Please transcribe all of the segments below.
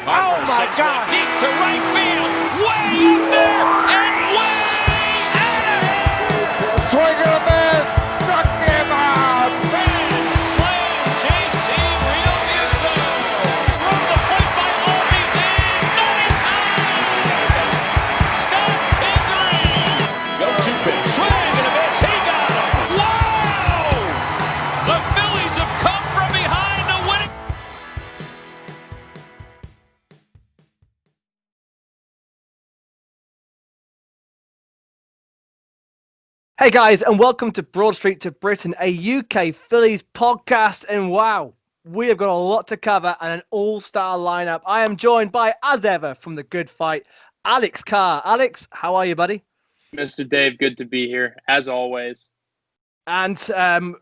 Oh my gosh! Deep to right field, way up there and way out of here. Swing and a miss, struck him out. Grand slam, JC Realmuto. From the plate by Albies, not in time. Scott Kingery. Go-to pitch, swing and a miss. He got him. Wow! The Phillies have come from behind the winning. Hey guys, and welcome to Broad Street to Britain, a UK Phillies podcast. And wow, we have got a lot to cover and an all-star lineup. I am joined by, as ever, from the Good Fight, Alex Carr. Alex, how are you, buddy? Mr. Dave, good to be here as always. And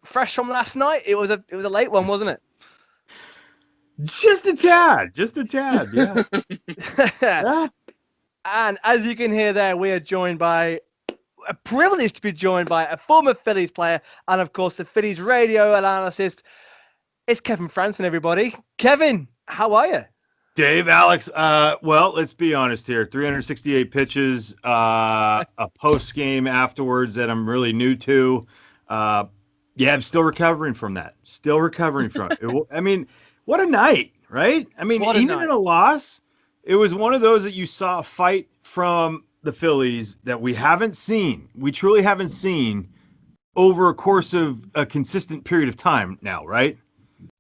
fresh from last night, it was a late one, wasn't it? Just a tad, yeah. Yeah. And as you can hear there, we are joined by a privilege to be joined by a former Phillies player and, of course, the Phillies radio analyst. It's Kevin Frandsen, everybody. Kevin, how are you? Dave, Alex, well, let's be honest here. 368 pitches, a post-game afterwards that I'm really new to. Yeah, I'm still recovering from that. I mean, what a night, right? I mean, even in a loss, it was one of those that you saw a fight from the Phillies that we truly haven't seen over a course of a consistent period of time now, right?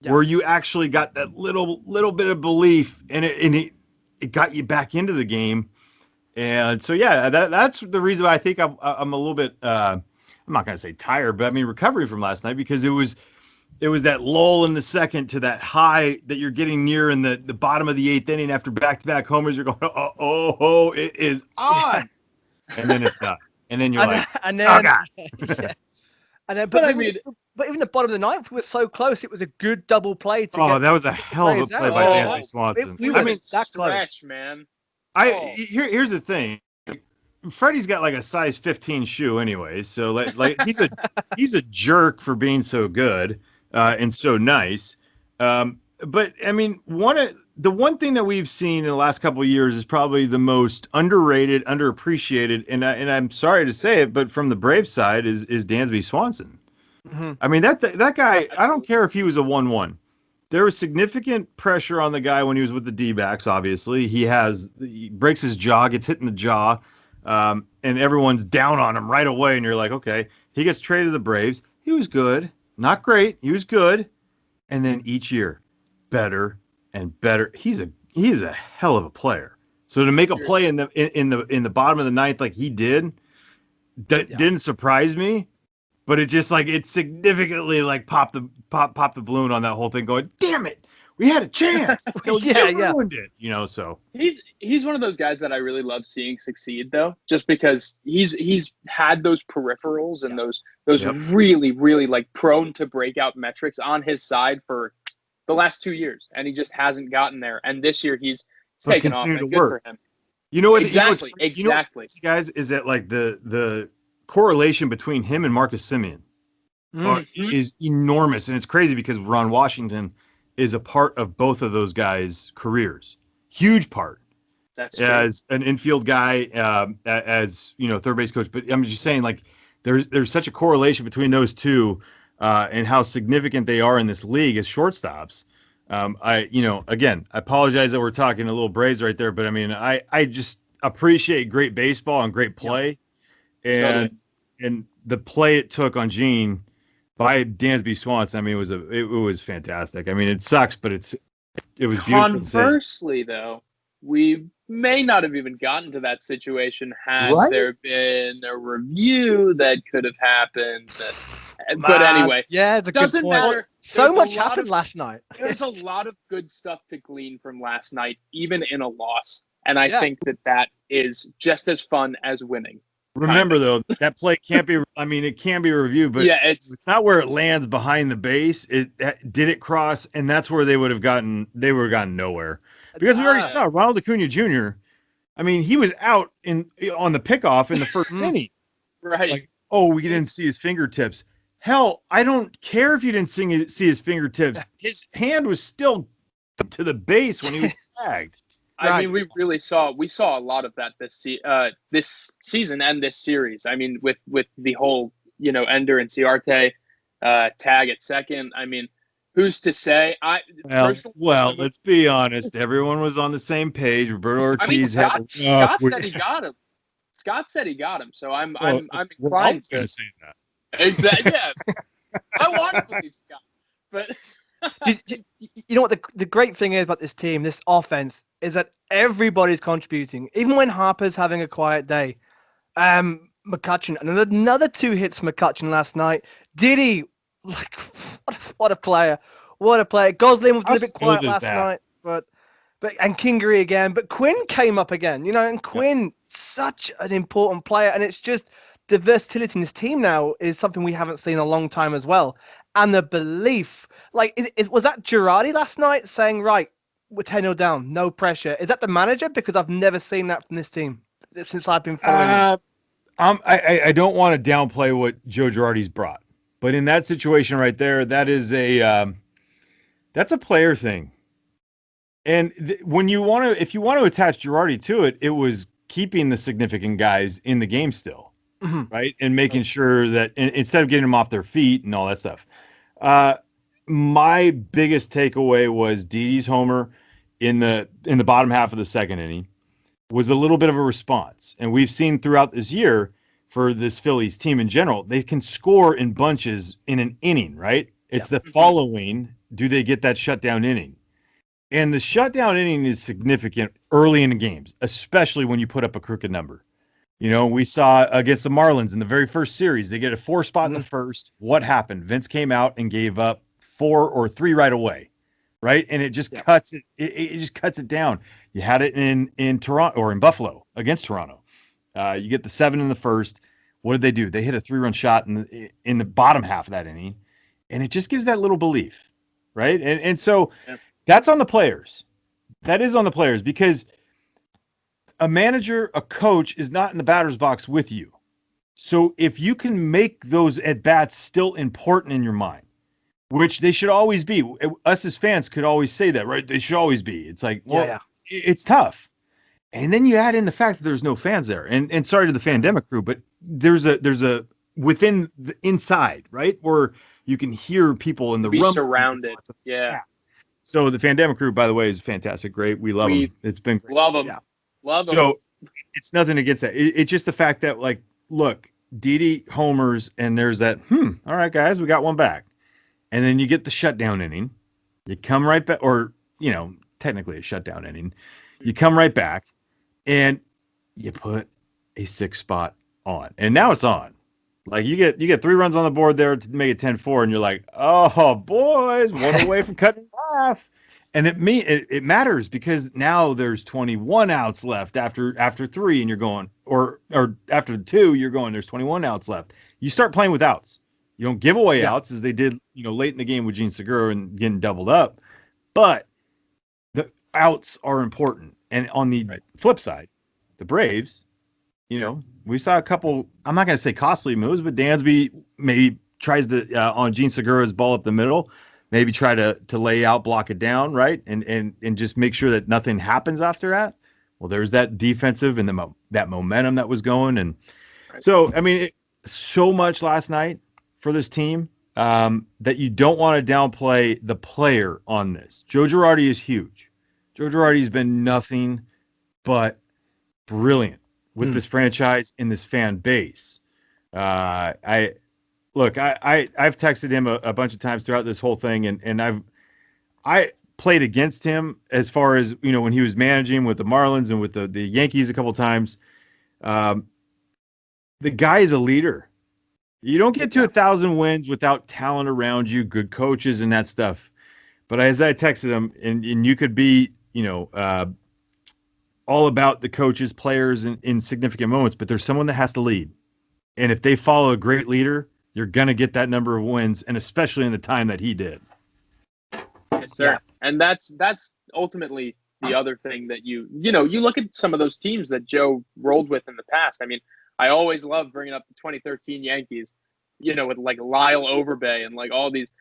Yeah. Where you actually got that little bit of belief and it got you back into the game. And so, yeah, that's the reason why I think I'm a little bit, I'm not going to say tired, but I mean, recovering from last night, because it was that lull in the second to that high that you're getting near in the bottom of the eighth inning after back-to-back homers. You're going, oh, it is on. And then it's not. And then you're oh, God. Yeah. But even the bottom of the ninth was so close. It was a good double play. That was a hell of a play by Dansby Swanson. That stretch, man. Here's the thing. Freddie's got like a size 15 shoe anyway. So like he's a jerk for being so good. And so nice. But I mean, the one thing that we've seen in the last couple of years is probably the most underrated, underappreciated, and I'm sorry to say it, but from the Braves side is Dansby Swanson. Mm-hmm. I mean, that guy, I don't care if he was a 1-1. There was significant pressure on the guy when he was with the D-backs, obviously. He breaks his jaw, gets hit in the jaw, and everyone's down on him right away, and you're like, okay. He gets traded to the Braves. He was good. Not great. He was good. And then each year, better and better. He is a hell of a player. So to make a play in the bottom of the ninth like he did, didn't surprise me. But it just it significantly popped the balloon on that whole thing, going, damn it, we had a chance. Ruined it. So he's one of those guys that I really love seeing succeed, though, just because he's had those peripherals and those really, really prone to breakout metrics on his side for the last 2 years, and he just hasn't gotten there. And this year he's taken off, and good for him. You know what? Exactly. You know what, guys, is that the correlation between him and Marcus Semien is enormous, and it's crazy because Ron Washington is a part of both of those guys' careers. Huge part. That's true. As an infield guy, as third base coach. But I'm just saying, there's such a correlation between those two, and how significant they are in this league as shortstops. I apologize that we're talking a little Braves right there, but I mean, I just appreciate great baseball and great play, and the play it took on Gene by Dansby Swanson. I mean, it was fantastic. I mean, it sucks, but it was beautiful. Conversely, though, we may not have even gotten to that situation had there been a review that could have happened. But anyway, it doesn't matter. So much happened last night. There's a lot of good stuff to glean from last night, even in a loss. And I think that is just as fun as winning. Remember, though, that play can't be – I mean, it can be reviewed, but it's not where it lands behind the base. Did it cross? And that's where they would have gotten nowhere. Because we already saw Ronald Acuna Jr., I mean, he was out on the pickoff in the first inning. Right. We didn't see his fingertips. Hell, I don't care if you didn't see his fingertips. His hand was still to the base when he was tagged. I mean, we saw a lot of that this season and this series. I mean, with the whole Ender and Ciarte tag at second. I mean, who's to say? Well, let's be honest. Everyone was on the same page. Roberto I mean, Ortiz Scott said he got him. Scott said he got him. So I'm inclined to say that. Exactly. Yeah, I want to believe Scott, but. You know what the great thing is about this team, this offense, is that everybody's contributing. Even when Harper's having a quiet day, McCutcheon, and another 2 hits from McCutcheon last night. Diddy, like what a player! What a player! Goslin was a little bit quiet last night, but and Kingery again. But Quinn came up again, and Quinn, such an important player, and it's just the versatility in this team now is something we haven't seen in a long time as well. And the belief, like, was that Girardi last night saying, right, we're 10-0 down, no pressure? Is that the manager? Because I've never seen that from this team since I've been following. I don't want to downplay what Joe Girardi's brought, but in that situation right there, that is that's a player thing. And if you want to attach Girardi to it, it was keeping the significant guys in the game still, right, and making sure that instead of getting them off their feet and all that stuff. My biggest takeaway was Didi's homer in the bottom half of the second inning was a little bit of a response. And we've seen throughout this year for this Phillies team in general, they can score in bunches in an inning, right? It's the following, do they get that shutdown inning? And the shutdown inning is significant early in the games, especially when you put up a crooked number. We saw against the Marlins in the very first series, they get a 4 spot in the first. What happened? Vince came out and gave up 4 or 3 right away, right? And it just cuts it. It just cuts it down. You had it in Toronto or in Buffalo against Toronto. You get the 7 in the first. What did they do? They hit a 3-run shot in the bottom half of that inning, and it just gives that little belief, right? And so that's on the players. That is on the players because a manager, a coach is not in the batter's box with you. So if you can make those at-bats still important in your mind, which they should always be. Us as fans could always say that, right? They should always be. It's like, it's tough. And then you add in the fact that there's no fans there. And sorry to the Fandemic crew, but there's a within the inside, right? Where you can hear people in the room. Surrounded. Yeah. So the Fandemic crew, by the way, is fantastic. Great. We love them. It's been great. Love them. Yeah. Love them. So it's nothing against that. It's just the fact that, like, look, Didi homers, and there's that, all right, guys, we got one back. And then you get the shutdown inning. You come right back, or, technically a shutdown inning. You come right back, and you put a 6 spot on. And now it's on. Like, you get 3 runs on the board there to make it 10-4, and you're like, oh, boys, one away from cutting off. And it matters because now there's 21 outs left after 3, and you're going, or after 2, you're going, there's 21 outs left. You start playing with outs. You don't give away outs as they did, late in the game with Gene Segura and getting doubled up. But the outs are important. And on the flip side, the Braves, we saw a couple, I'm not going to say costly moves, but Dansby maybe tries to, on Gene Segura's ball up the middle, maybe try to lay out, block it down, right? And just make sure that nothing happens after that. Well, there's that defensive and that momentum that was going. And so, I mean, so much last night for this team that you don't want to downplay the player on this. Joe Girardi is huge. Joe Girardi's been nothing but brilliant with this franchise and this fan base. I've texted him a bunch of times throughout this whole thing, and I played against him as far as, when he was managing with the Marlins and with the Yankees a couple times. The guy is a leader. You don't get to 1,000 wins without talent around you, good coaches and that stuff. But as I texted him, and you could be, all about the coaches, players in significant moments, but there's someone that has to lead. And if they follow a great leader, you're going to get that number of wins, and especially in the time that he did. Yes, sir. Yeah. And that's ultimately the other thing that you look at some of those teams that Joe rolled with in the past. I mean, I always love bringing up the 2013 Yankees, with like Lyle Overbay and like all these,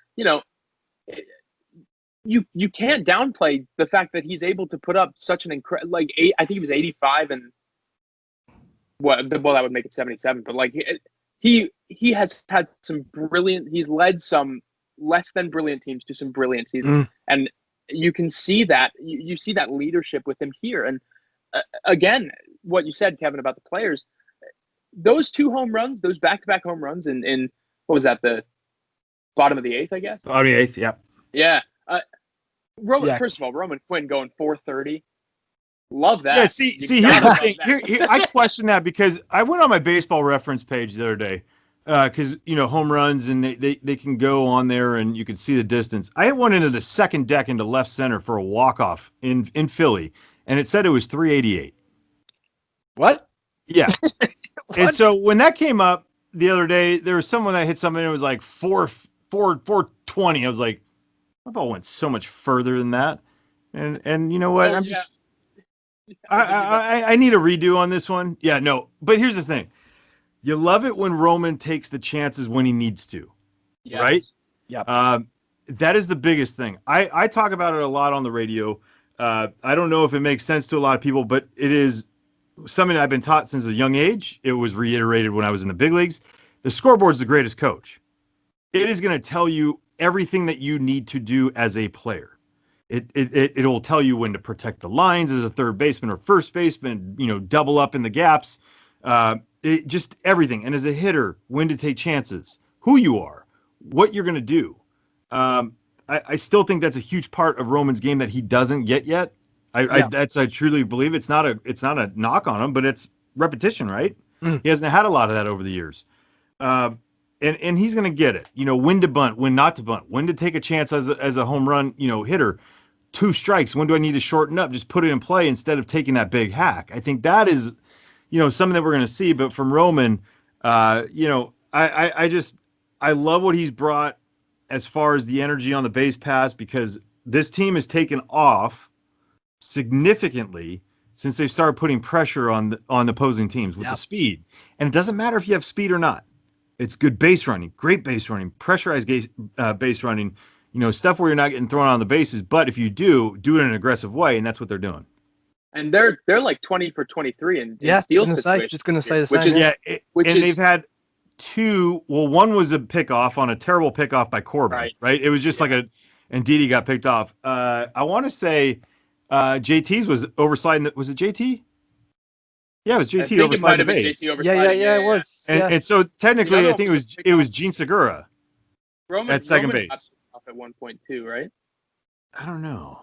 you can't downplay the fact that he's able to put up such an incredible I think he was 85 and well that would make it 77, but like he has had some brilliant. He's led some less than brilliant teams to some brilliant seasons, and you can see that you see that leadership with him here. And again, what you said, Kevin, about the players, those 2 home runs, those back-to-back home runs in what was that, the bottom of the 8th, I guess? Bottom of the 8th, yeah. First of all, Roman Quinn going 430. Love that. Yeah, see, here's the thing. Here, I question that because I went on my baseball reference page the other day because, home runs and they can go on there and you can see the distance. I went into the second deck into left center for a walk-off in Philly, and it said it was 388. What? Yeah. And so when that came up the other day, there was someone that hit something and it was like 420. I was like, my ball went so much further than that. And you know what? I need a redo on this one. Yeah, no. But here's the thing. You love it when Roman takes the chances when he needs to. Yes. Right? Yeah. That is the biggest thing. I talk about it a lot on the radio. I don't know if it makes sense to a lot of people, but it is something I've been taught since a young age. It was reiterated when I was in the big leagues. The scoreboard is the greatest coach. It is going to tell you everything that you need to do as a player. It will tell you when to protect the lines as a third baseman or first baseman, double up in the gaps, just everything. And as a hitter, when to take chances, who you are, what you're going to do. I still think that's a huge part of Roman's game that he doesn't get yet. I truly believe it's not a knock on him, but it's repetition, right? He hasn't had a lot of that over the years. And he's going to get it, when to bunt, when not to bunt, when to take a chance as a home run, hitter. 2 strikes. When do I need to shorten up? Just put it in play instead of taking that big hack. I think that is, something that we're going to see. But from Roman, I love what he's brought as far as the energy on the base pass, because this team has taken off significantly since they've started putting pressure on opposing teams with the speed. And it doesn't matter if you have speed or not. It's good base running, great base running, pressurized base running, stuff where you're not getting thrown on the bases. But if you do it in an aggressive way, and that's what they're doing. And they're like 20 for 23 in steal situations. Just going to say the same. They've had 2. Well, one was a pickoff on a terrible pickoff by Corbin, right? It was just and Didi got picked off. I want to say JT's was oversliding. Was it JT? Yeah, it was JT oversliding the base. Yeah, it was. And so technically, I think it was Gene Segura at second base. Off at 1.2, right? I don't know.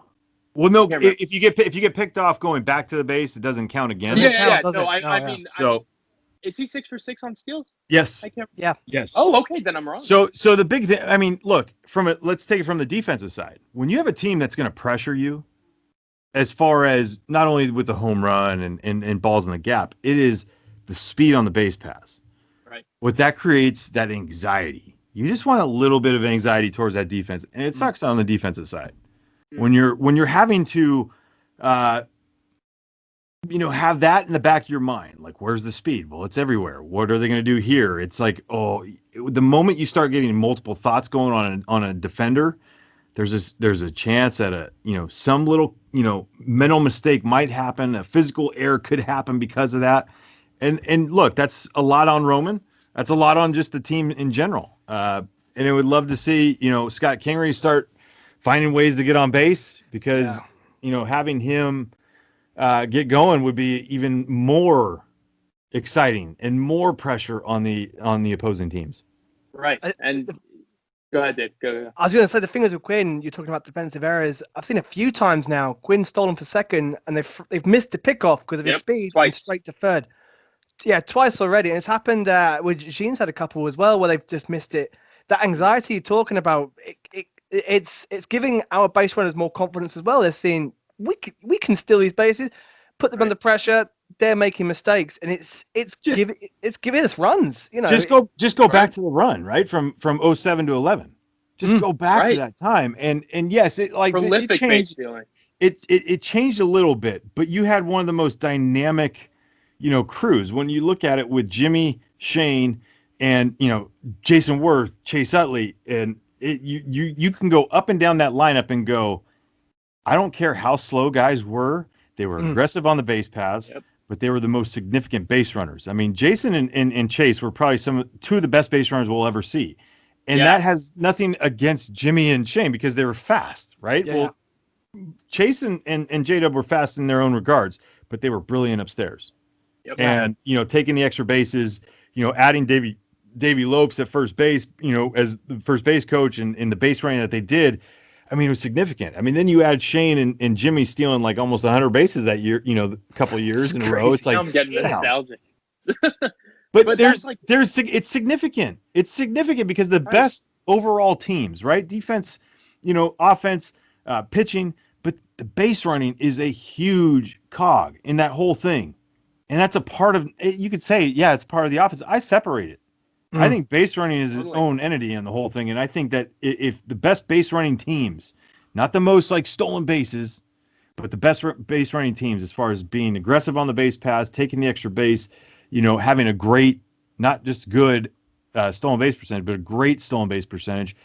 Well, no. If you get picked off going back to the base, it doesn't count again. I mean, is he 6 for 6 on steals? Yes. I can't. Yeah. Yes. Oh, okay, then I'm wrong. So the big thing. I mean, look, let's take it from the defensive side. When you have a team that's going to pressure you, as far as not only with the home run and balls in the gap, it is the speed on the base pass. Right. What that creates, that anxiety. You just want a little bit of anxiety towards that defense, and it sucks on the defensive side when you're having to, have that in the back of your mind. Like, where's the speed? Well, it's everywhere. What are they going to do here? It's like, the moment you start getting multiple thoughts going on a defender, there's a chance that some little mental mistake might happen. A physical error could happen because of that. And look, that's a lot on Roman. That's a lot on just the team in general. And I would love to see, Scott Kingery start finding ways to get on base because, having him get going would be even more exciting and more pressure on the opposing teams. Right. And go ahead, Dave. Go. I was going to say, the thing is with Quinn, you're talking about defensive errors. I've seen a few times now, Quinn stolen for second, and they've missed the pickoff because of his speed and straight to third. Yeah, twice already. And it's happened with Jean's had a couple as well where they've just missed it. That anxiety you're talking about, it's giving our base runners more confidence as well. They're seeing we can steal these bases, put them under pressure. They're making mistakes, and it's giving us runs. Just go back to the run, right, from 07 to 11. Just go back to that time, and yes, it changed. It changed a little bit, but you had one of the most dynamic, crews. When you look at it with Jimmy, Shane, and Jason Worth, Chase Utley, and you can go up and down that lineup and go, I don't care how slow guys were. They were aggressive on the base paths, but they were the most significant base runners. I mean, Jason and Chase were probably two of the best base runners we'll ever see. And that has nothing against Jimmy and Shane because they were fast, right? Yeah. Well, Chase and J-Dub were fast in their own regards, but they were brilliant upstairs. And, taking the extra bases, adding Davey Lopes at first base, as the first base coach and in the base running that they did, I mean, it was significant. I mean, then you add Shane and Jimmy stealing like almost 100 bases that year, a couple of years in a row. It's like, I'm getting nostalgic. But it's significant. It's significant because the best overall teams, right? Defense, offense, pitching, but the base running is a huge cog in that whole thing. And that's a part of, you could say, it's part of the offense. I separate it. I think base running is its own entity in the whole thing. And I think that if the best base running teams, not the most like stolen bases, but the best base running teams as far as being aggressive on the base paths, taking the extra base, having a great, not just good stolen base percentage, but a great stolen base percentage,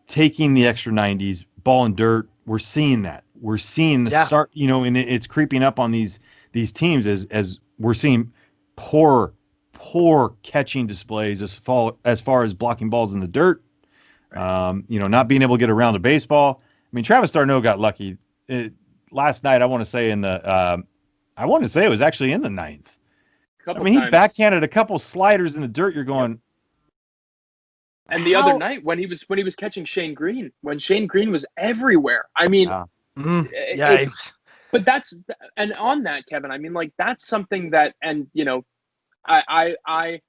taking the extra 90s, ball and dirt. We're seeing that. We're seeing the start, and it's creeping up on these teams as we're seeing poor catching displays as far as blocking balls in the dirt, not being able to get around a baseball. I mean, Travis d'Arnaud got lucky last night. I want to say it was actually in the ninth. He backhanded a couple sliders in the dirt. You're going. And the other night when he was catching Shane Green, when Shane Green was everywhere. I mean, but and on that, Kevin, I mean, like that's something that, and I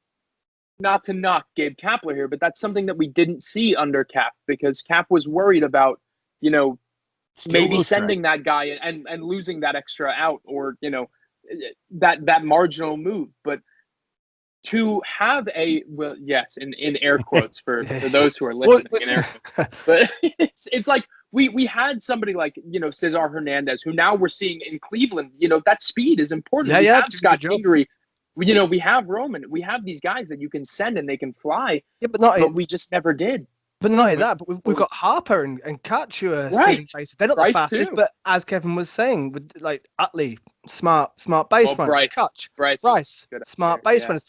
not to knock Gabe Kapler here, but that's something that we didn't see under Cap because Cap was worried about, maybe sending that guy and losing that extra out or, that marginal move. But to have in air quotes for those who are listening, in air quotes, but it's like we had somebody like, Cesar Hernandez, who now we're seeing in Cleveland, that speed is important. We have Scott Kingery. We have Roman. We have these guys that you can send and they can fly. Yeah, but we just never did. But not only that, but we've got Harper and Kutch who are stealing bases. They're not the fastest, but as Kevin was saying, with like Utley, smart base runners. Kutch, Bryce, smart base runners.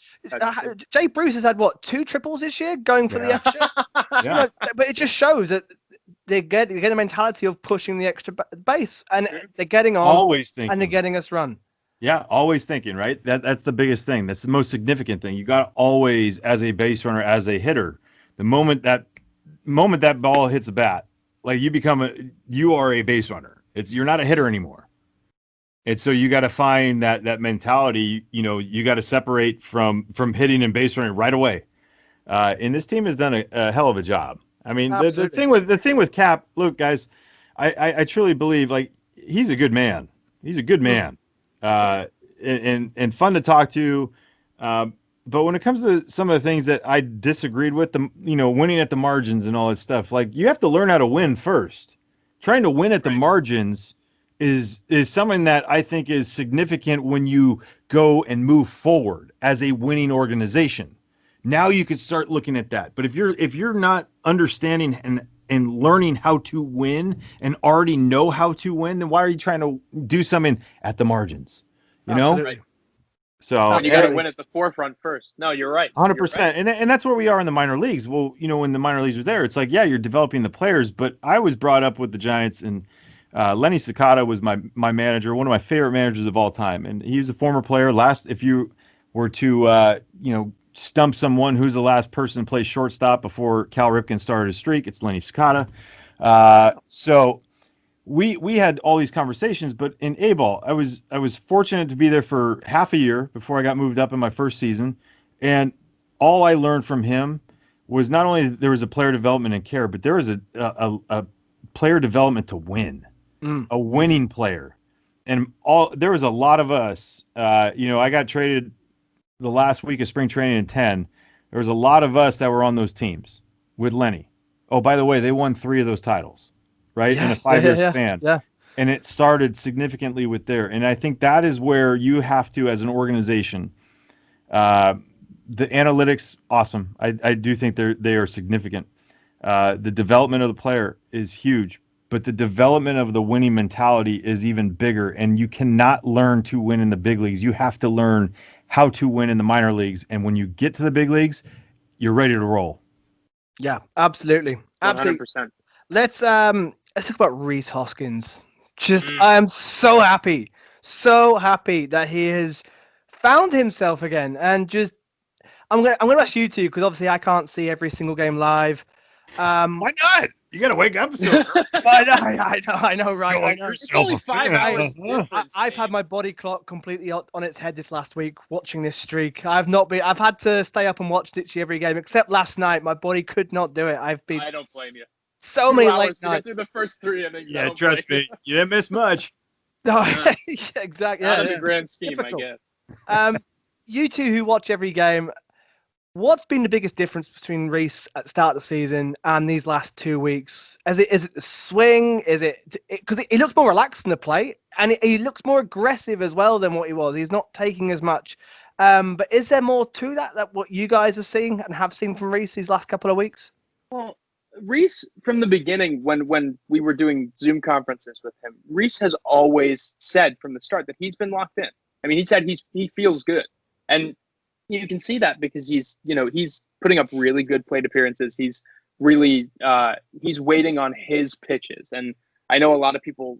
Jay Bruce has had 2 triples this year, going for the extra. But it just shows that they get the mentality of pushing the extra base, and they're getting on, always thinking, and they're getting us run. Yeah, always thinking, right? That's the biggest thing. That's the most significant thing. You got to always, as a base runner, as a hitter, the moment that ball hits a bat, like you are a base runner. You're not a hitter anymore. And so you got to find that mentality. You got to separate from hitting and base running right away. And this team has done a hell of a job. I mean, the thing with Cap. Look, guys, I truly believe like he's a good man. He's a good man. And fun to talk to. But when it comes to some of the things that I disagreed with, winning at the margins and all that stuff, like you have to learn how to win first. Trying to win at the margins is something that I think is significant when you go and move forward as a winning organization. Now you could start looking at that. But if you're not understanding and learning how to win and already know how to win, then why are you trying to do something at the margins? Absolutely. So you got to win at the forefront first. No, you're right. 100%. And that's where we are in the minor leagues. Well, when the minor leagues are there, it's like, you're developing the players. But I was brought up with the Giants, and Lenny Sakata was my manager, one of my favorite managers of all time. And he was a former player. If you were to, stump someone who's the last person to play shortstop before Cal Ripken started his streak, it's Lenny Sakata. So we had all these conversations, but in A-ball, I was fortunate to be there for half a year before I got moved up in my first season. And all I learned from him was not only there was a player development and care, but there was a player development to win, a winning player. And there was a lot of us, I got traded the last week of spring training in 10. There was a lot of us that were on those teams with Lenny. Oh, by the way, they won 3 of those titles. Right? In a 5-year span. Yeah. And it started significantly with there. And I think that is where you have to, as an organization, the analytics, awesome. I do think they are significant. The development of the player is huge, but the development of the winning mentality is even bigger. And you cannot learn to win in the big leagues. You have to learn how to win in the minor leagues. And when you get to the big leagues, you're ready to roll. Yeah, absolutely. 100%. Let's talk about Rhys Hoskins. I am so happy that he has found himself again. And just I'm gonna ask you two, because obviously I can't see every single game live. Why not? You got to wake up so early. I know, right? I know. It's only 5 hours difference. I've had my body clock completely on its head this last week watching this streak. I've had to stay up and watch literally every game except last night. My body could not do it. I don't blame you. So 2 many hours late to get nights. through the first 3 innings. Yeah, trust me. You didn't miss much. No, exactly. Not Yeah, in the grand scheme, typical. I guess. You two who watch every game, what's been the biggest difference between Rhys at the start of the season and these last 2 weeks? Is it the swing? Is it because he looks more relaxed in the plate and he looks more aggressive as well than what he was? He's not taking as much. But is there more to that what you guys are seeing and have seen from Rhys these last couple of weeks? Well, Rhys, from the beginning, when we were doing Zoom conferences with him, Rhys has always said from the start that he's been locked in. I mean, he said he feels good, and you can see that because he's putting up really good plate appearances. He's really he's waiting on his pitches, and I know a lot of people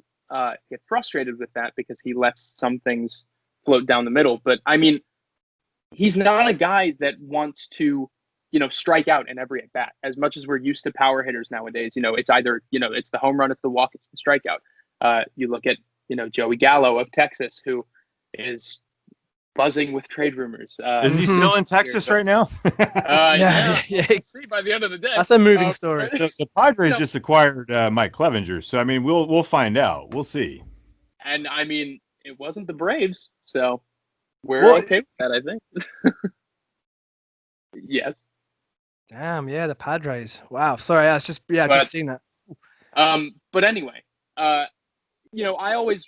get frustrated with that because he lets some things float down the middle. But I mean, he's not a guy that wants to strike out in every at bat. As much as we're used to power hitters nowadays, it's either it's the home run, it's the walk, it's the strikeout. You look at Joey Gallo of Texas, who is buzzing with trade rumors. Is he still in Texas right now? Yeah. We'll see by the end of the day. That's a moving story. The Padres just acquired Mike Clevenger, so I mean, we'll find out. We'll see. And I mean, it wasn't the Braves, so we're okay with that, I think. Yes. Damn, yeah, the Padres. Wow. Sorry, I was just just seen that. But anyway, what I always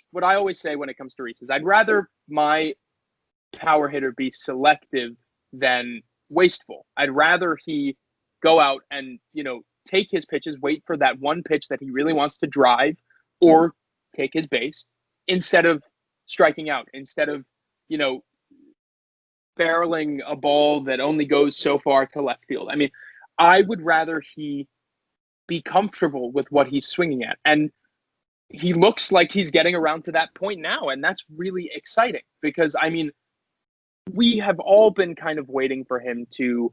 say when it comes to Rhys is I'd rather my power hitter be selective than wasteful. I'd rather he go out and take his pitches, wait for that one pitch that he really wants to drive, or take his base instead of striking out, instead of barreling a ball that only goes so far to left field. I mean, I would rather he be comfortable with what he's swinging at. And he looks like he's getting around to that point now. And that's really exciting because, I mean, we have all been kind of waiting for him to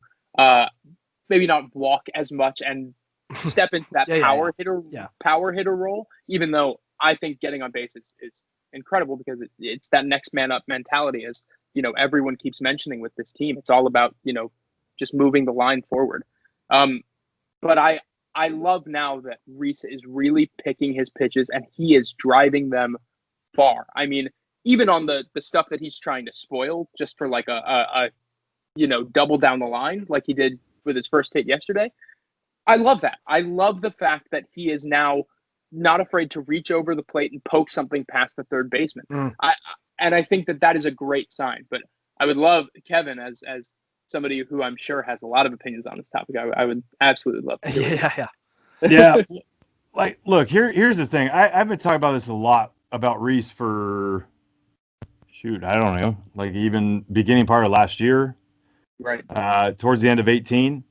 maybe not walk as much and step into that power hitter role, even though I think getting on base is incredible because it's that next man up mentality as everyone keeps mentioning with this team. It's all about just moving the line forward. But I love now that Rhys is really picking his pitches and he is driving them far. I mean, even on the stuff that he's trying to spoil just for like a double down the line like he did with his first hit yesterday. I love that. I love the fact that he is now not afraid to reach over the plate and poke something past the third baseman. And I think that is a great sign. But I would love, Kevin, as somebody who I'm sure has a lot of opinions on this topic, I would absolutely love to hear it. Yeah. Like, look, here's the thing. I've been talking about this a lot about Rhys for, I don't know, like even beginning part of last year. Right. Towards the end of 2018.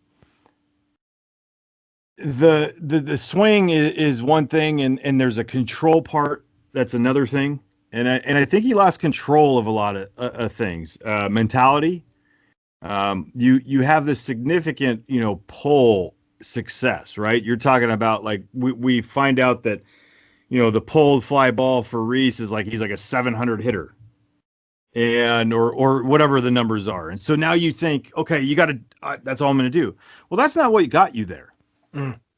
The swing is one thing, and there's a control part that's another thing. And I think he lost control of a lot of things. Mentality. You have this significant, pull success, right? You're talking about like we find out that, the pulled fly ball for Rhys is like he's like a 700 hitter, and or whatever the numbers are. And so now you think, okay, you got to. That's all I'm going to do. Well, that's not what got you there.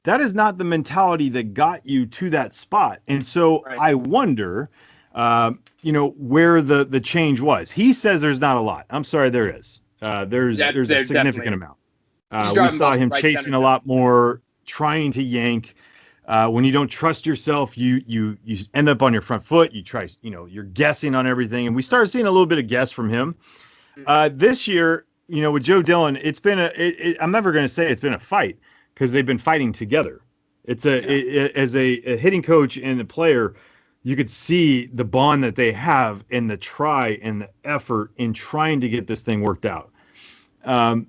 That is not the mentality that got you to that spot. And so I wonder. Where the change was. He says there's not a lot. I'm sorry, there is. There's a significant amount. We saw him chasing a lot more, trying to yank. When you don't trust yourself, you end up on your front foot. You try, you're guessing on everything. And we started seeing a little bit of guess from him. This year, with Joe Dillon, it's been I'm never going to say it's been a fight because they've been fighting together. It's as a hitting coach and a player, you could see the bond that they have and the try and the effort in trying to get this thing worked out. The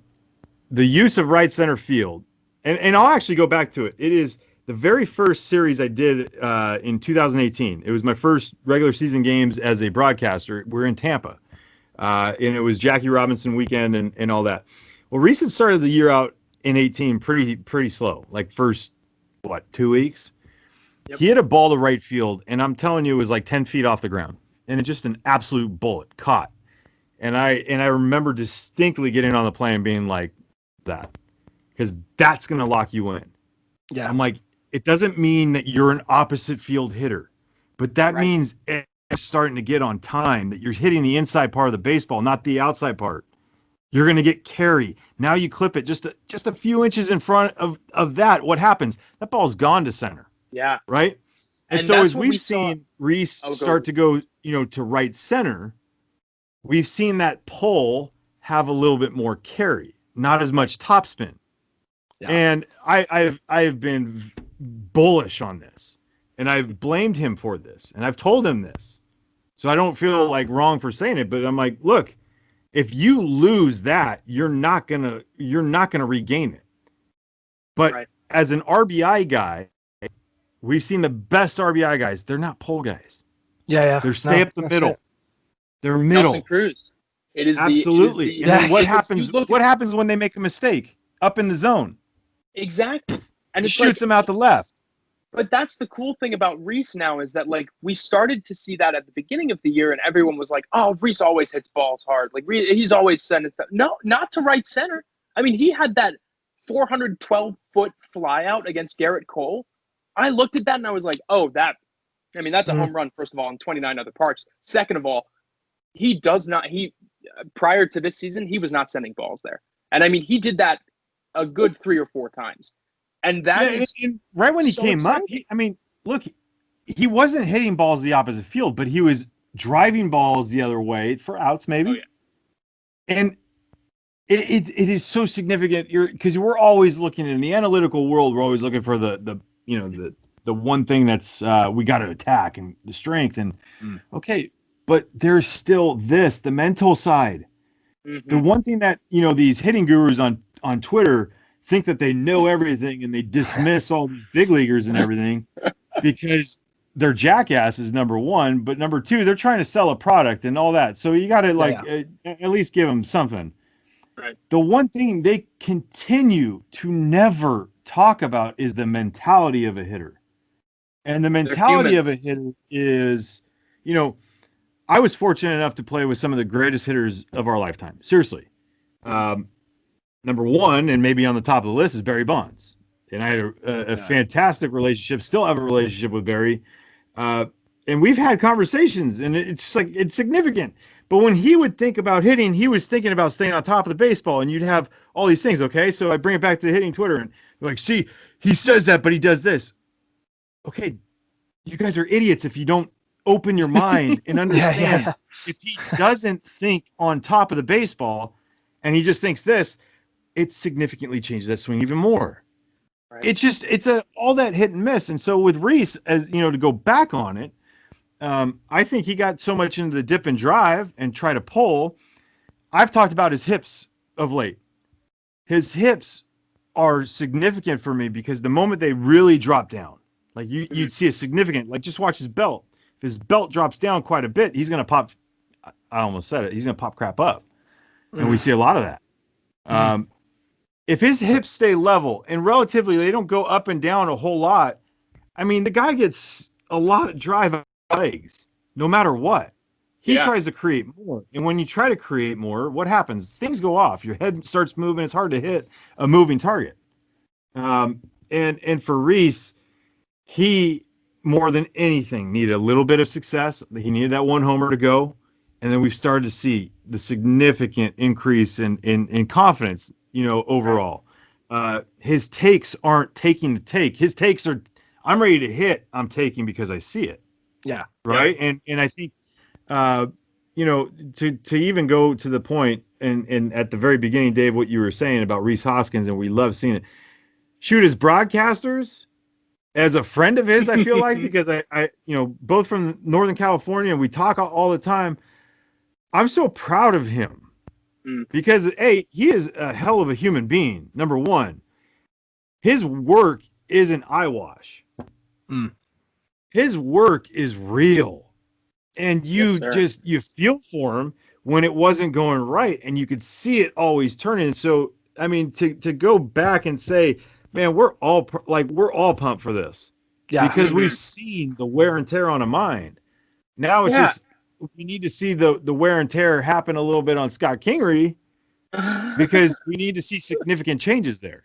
use of right center field, and I'll actually go back to it. It is the very first series I did in 2018. It was my first regular season games as a broadcaster. We're in Tampa, and it was Jackie Robinson weekend and all that. Well, Reese had started the year out in 18 pretty slow, like first, 2 weeks? Yep. He hit a ball to right field, and I'm telling you, it was like 10 feet off the ground, and it just an absolute bullet caught. And I remember distinctly getting on the plane and being like, that, because that's going to lock you in. Yeah. I'm like, it doesn't mean that you're an opposite field hitter, but that means it's starting to get on time, that you're hitting the inside part of the baseball, not the outside part. You're going to get carry. Now you clip it just a few inches in front of that. What happens? That ball's gone to center. Yeah. Right? And so as we've seen Reese start to go, to right center, we've seen that pull have a little bit more carry. Not as much topspin. Yeah. And I've been bullish on this, and I've blamed him for this, and I've told him this. So I don't feel like wrong for saying it, but I'm like, look, if you lose that, you're not gonna regain it. But as an RBI guy, we've seen the best RBI guys. They're not pull guys. Yeah. They're stay up the middle. It. They're middle. Nelson Cruz. It is absolutely. And then what happens? What happens when they make a mistake up in the zone? Exactly. And it shoots them out the left. But that's the cool thing about Reese now is that we started to see that at the beginning of the year, and everyone was like, "Oh, Reese always hits balls hard. He's always sending stuff." No, not to right center. I mean, he had that 412-foot flyout against Garrett Cole. I looked at that and I was like, "Oh, that's a home run." First of all, in 29 other parks. Second of all, he does not. Prior to this season, he was not sending balls there. And I mean, he did that a good 3 or 4 times. And that is right when he came up. Look, he wasn't hitting balls the opposite field, but he was driving balls the other way for outs, maybe. Oh, yeah. And it is so significant. Because we're always looking in the analytical world. We're always looking for the one thing that's we got to attack and the strength and okay. But there's still the mental side. Mm-hmm. The one thing that, these hitting gurus on Twitter think that they know everything and they dismiss all these big leaguers and everything because they're jackasses, number one. But number two, they're trying to sell a product and all that. So you got to at least give them something. Right. The one thing they continue to never talk about is the mentality of a hitter. And the mentality of a hitter is, I was fortunate enough to play with some of the greatest hitters of our lifetime. Seriously. Number one, and maybe on the top of the list, is Barry Bonds. And I had a fantastic relationship, still have a relationship with Barry. And we've had conversations, and it's significant. But when he would think about hitting, he was thinking about staying on top of the baseball, and you'd have all these things, okay? So I bring it back to hitting Twitter, and see, he says that, but he does this. Okay, you guys are idiots if you don't open your mind and understand. If he doesn't think on top of the baseball and he just thinks this, it significantly changes that swing even more. Right. It's all that hit and miss. And so with Reese, as to go back on it, I think he got so much into the dip and drive and try to pull. I've talked about his hips of late. His hips are significant for me because the moment they really drop down, you'd see a significant, just watch his belt. If his belt drops down quite a bit, he's going to pop. I almost said it. He's going to pop crap up. And we see a lot of that. If his hips stay level and relatively, they don't go up and down a whole lot. I mean, the guy gets a lot of drive legs, no matter what. He tries to create more. And when you try to create more, what happens? Things go off. Your head starts moving. It's hard to hit a moving target. And for Reese, he, more than anything, needed a little bit of success. He needed that one homer to go. And then we've started to see the significant increase in confidence, overall. His takes aren't taking the take. His takes are, I'm ready to hit. I'm taking because I see it. Yeah. Right. Yeah. And I think, to even go to the point and at the very beginning, Dave, what you were saying about Rhys Hoskins, and we love seeing it. shoot, as broadcasters, as a friend of his, I feel like, because I both from Northern California, we talk all the time. I'm so proud of him because he is a hell of a human being. Number one, his work isn't eyewash. His work is real, and you feel for him when it wasn't going right, and you could see it always turning. So, I mean, to go back and say, man, we're all pumped for this, because we've seen the wear and tear on a mind. Now it's just we need to see the wear and tear happen a little bit on Scott Kingery, because we need to see significant changes there.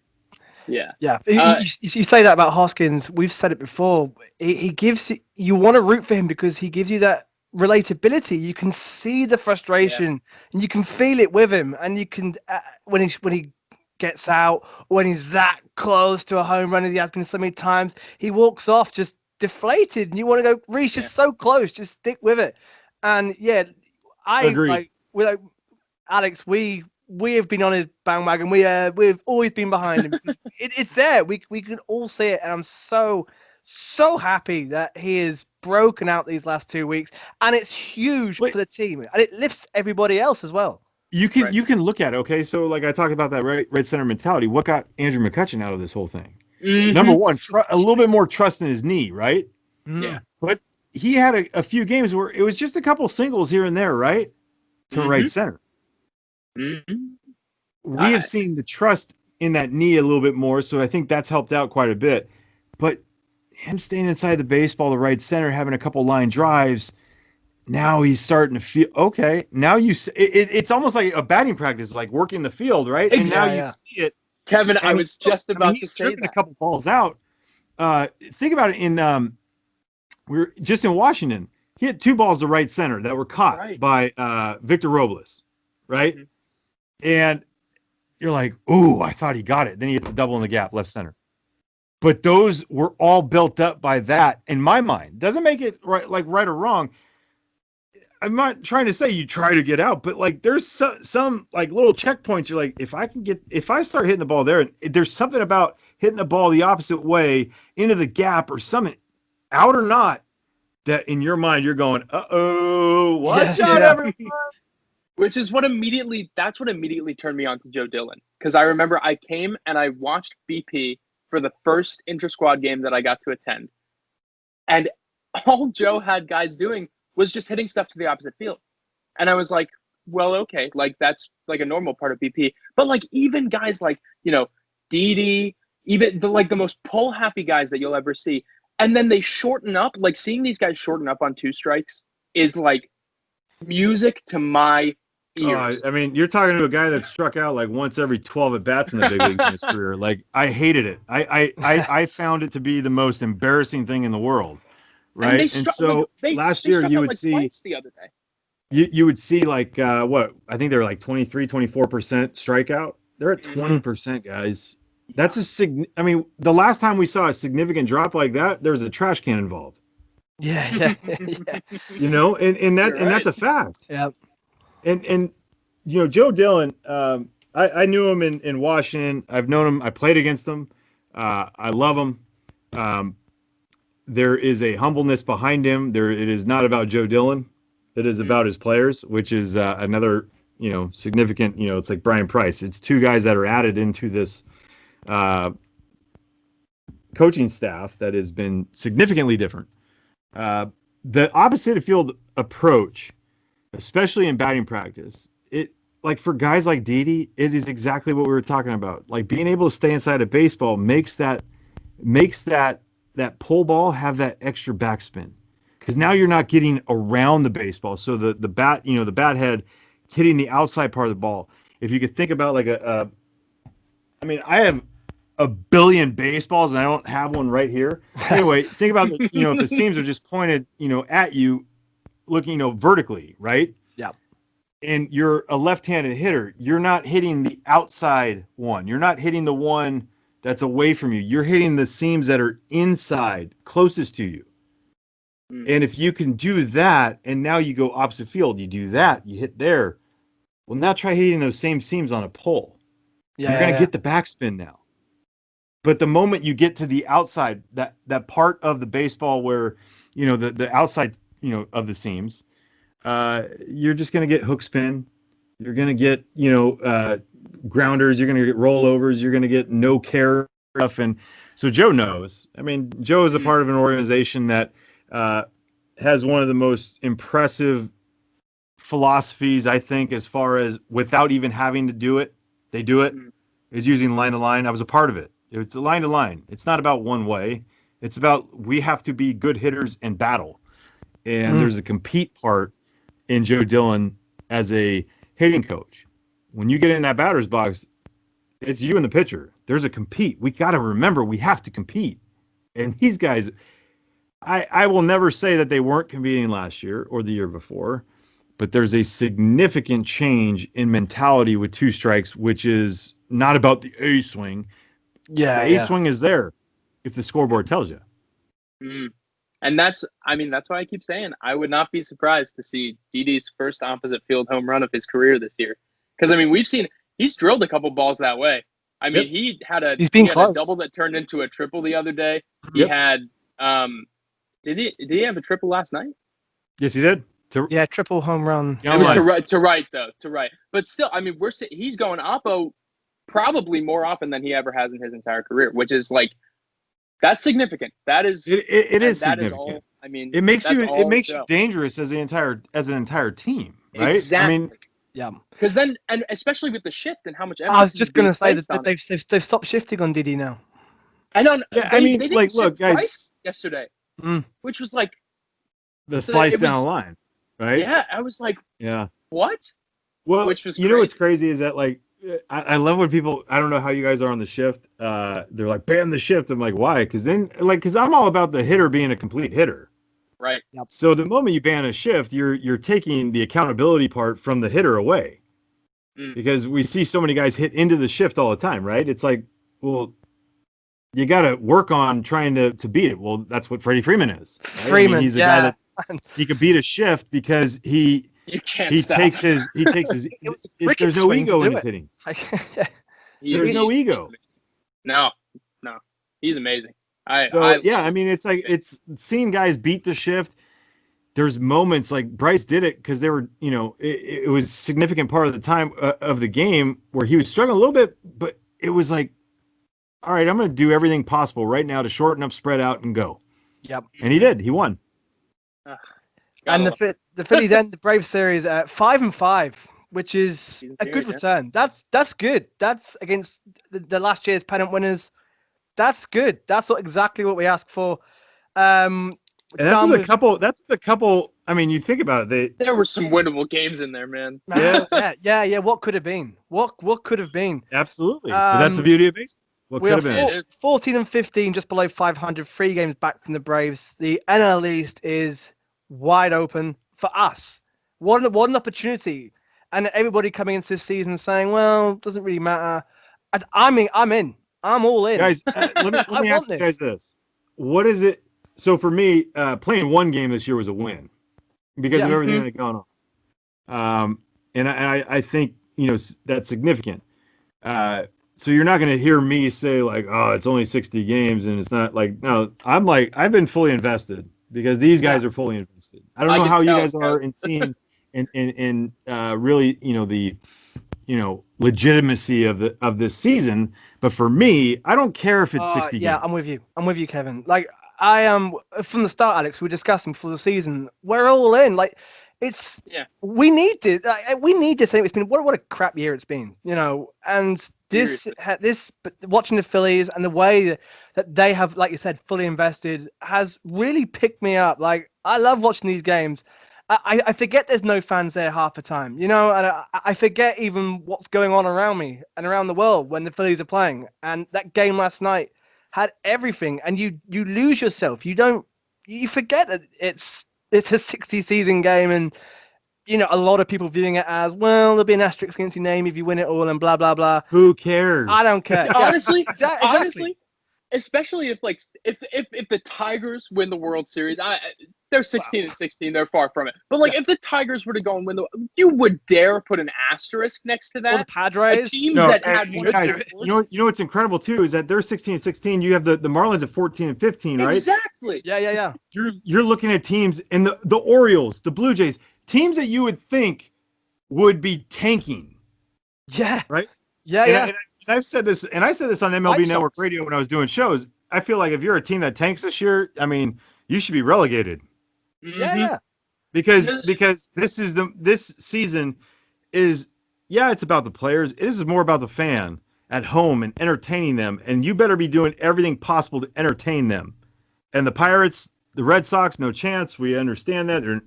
Yeah. You say that about Hoskins. We've said it before. He gives you want to root for him because he gives you that relatability. You can see the frustration and you can feel it with him. And you can when he gets out, or when he's that close to a home run as he has been so many times, he walks off just deflated. And you want to go, Reese, just so close, just stick with it. And I agree. With Alex, we have been on his bandwagon. We've always been behind him. It's there. We can all see it, and I'm so happy that he has broken out these last 2 weeks, and it's huge for the team, and it lifts everybody else as well. You can look at it. Okay, so like I talked about that red center mentality. What got Andrew McCutchen out of this whole thing? Number one, a little bit more trust in his knee, right? Yeah, but he had a few games where it was just a couple singles here and there, right, to right center. We have seen the trust in that knee a little bit more, so I think that's helped out quite a bit. But him staying inside the baseball, the right center, having a couple line drives, now he's starting to feel okay. Now it's almost like a batting practice, like working the field, right? Exactly. And now you see it, Kevin. I was just about to say that. A couple balls out. Think about it. We were just in Washington. He had 2 balls to right center that were caught by Victor Robles, right? And you're like, ooh, I thought he got it. Then he gets a double in the gap, left center. But those were all built up by that, in my mind. Doesn't make it right or wrong. I'm not trying to say you try to get out, but like there's some like little checkpoints. You're like, if I start hitting the ball there, there's something about hitting the ball the opposite way into the gap or something, out or not, that in your mind you're going, uh-oh, watch out, everyone. Which is what immediately turned me on to Joe Dillon. Because I remember I came and I watched BP for the first intra-squad game that I got to attend. And all Joe had guys doing was just hitting stuff to the opposite field. And I was like, well, okay, like that's like a normal part of BP. But like even guys like, Didi, even the most pull happy guys that you'll ever see. And then they shorten up, like seeing these guys shorten up on 2 strikes is like music to my ears. I mean, you're talking to a guy that struck out like once every 12 at bats in the big leagues in his career. Like I hated it. I found it to be the most embarrassing thing in the world. Right. And so last year you would see the other day. You would see like what I think they're like 23-24% strikeout. They're at 20%, guys. That's I mean, the last time we saw a significant drop like that, there was a trash can involved. Yeah. And that's a fact. Yeah. And Joe Dillon, I knew him in Washington. I've known him. I played against him. I love him. There is a humbleness behind him. It is not about Joe Dillon. It is about his players, which is another, significant, it's like Brian Price. It's 2 guys that are added into this coaching staff that has been significantly different. The opposite field approach, especially in batting practice, like for guys like Didi, it is exactly what we were talking about. Like being able to stay inside of baseball makes that pull ball have that extra backspin, because now you're not getting around the baseball. So the bat, the bat head hitting the outside part of the ball. If you could think about like I have a billion baseballs and I don't have one right here. Anyway, think about if the seams are just pointed, at you, looking, vertically, right? Yeah. And you're a left-handed hitter. You're not hitting the outside one. You're not hitting the one that's away from you. You're hitting the seams that are inside, closest to you. And if you can do that, and now you go opposite field, you do that, you hit there. Well, now try hitting those same seams on a pull. You're going to get the backspin now. But the moment you get to the outside, that part of the baseball where, the outside, of the seams, you're just going to get hook spin. You're going to get, grounders. You're going to get rollovers. You're going to get no care stuff. And so Joe knows. I mean, Joe is a part of an organization that has one of the most impressive philosophies, I think, as far as without even having to do it, they do it, is using line to line. I was a part of it. It's a line to line. It's not about one way. It's about we have to be good hitters and battle. And there's a compete part in Joe Dillon as a hitting coach. When you get in that batter's box, it's you and the pitcher. There's a compete. We got to remember we have to compete. And these guys, I will never say that they weren't competing last year or the year before, but there's a significant change in mentality with two strikes, which is not about the A swing. Yeah, the A swing is there if the scoreboard tells you. And that's why I keep saying I would not be surprised to see Didi's first opposite field home run of his career this year. Because, we've seen he's drilled a couple balls that way. He had a double that turned into a triple the other day. He had did he have a triple last night? Yes, he did. Triple home run. It was to right. But still, he's going oppo probably more often than he ever has in his entire career, which is like that's significant. That is it is that significant. is all. It makes you dangerous as an entire team, right? Exactly. Yeah. Because then, and especially with the shift and how much I was just going to say that they've stopped shifting on Didi now. I don't. Yeah, they didn't look, guys. Price yesterday, which was like the slice down the line, right? Yeah, I was like, what? Well, which was know what's crazy is that I love when people. I don't know how you guys are on the shift. They're like ban the shift. I'm like, why? Because I'm all about the hitter being a complete hitter. Right. Yep. So the moment you ban a shift, you're taking the accountability part from the hitter away, because we see so many guys hit into the shift all the time, right? It's like, well, you got to work on trying to beat it. Well, that's what Freddie Freeman is. Right? He's a guy that he could beat a shift because he takes his there's no ego in his hitting. There's no ego. No, he's amazing. It's seeing guys beat the shift. There's moments like Bryce did it because they were, it was a significant part of the time of the game where he was struggling a little bit, but it was like, all right, I'm going to do everything possible right now to shorten up, spread out, and go. Yep. And he did. He won. And the Phillies end the Braves series at 5-5, which is a good return. That's good. That's against the last year's pennant winners. That's good. That's exactly what we asked for. And that's with a couple. I mean, you think about it. There were some winnable games in there, man. Yeah. What could have been? What could have been? Absolutely. But that's the beauty of baseball. What could have been? 14-15, just below 500, 3 games back from the Braves. The NL East is wide open for us. What an opportunity! And everybody coming into this season saying, "Well, it doesn't really matter." I'm in. I'm all in. Guys, let me ask you guys this. What is it? So for me, playing one game this year was a win because of everything that had gone on. And I think, that's significant. So you're not going to hear me say like, oh, it's only 60 games. And it's not like, no, I'm like, I've been fully invested because these guys are fully invested. I don't know how you guys are in seeing and really, the, legitimacy of this season. But for me, I don't care if it's 60 games. Yeah, I'm with you, Kevin. Like, I am from the start, Alex. We were discussing before the season. We're all in. Like, we need this. We need this. It's been what a crap year it's been. And this watching the Phillies and the way that they have, like you said, fully invested has really picked me up. Like, I love watching these games. I forget there's no fans there half the time, and I forget even what's going on around me and around the world when the Phillies are playing. And that game last night had everything, and you lose yourself. You forget that it's a 60 season game, and a lot of people viewing it as, well, there'll be an asterisk against your name if you win it all, and blah blah blah. Who cares? I don't care. Honestly, especially if the Tigers win the World Series, they're 16-16. They're far from it. But if the Tigers were to go and win you would dare put an asterisk next to Or that? the Padres. A team No, that and had one of guys, the you know what's incredible too is that they're 16-16. You have the Marlins at 14-15, right? Exactly. Yeah. You're looking at teams and the Orioles, the Blue Jays, teams that you would think would be tanking. Yeah. Right? Yeah. And I've said this, and I said this on MLB White Network Sox. Radio when I was doing shows. I feel like if you're a team that tanks this year, I mean, you should be relegated. Yeah. Because this season is, it's about the players. It is more about the fan at home and entertaining them, and you better be doing everything possible to entertain them. And the Pirates, the Red Sox, no chance. We understand that. They're,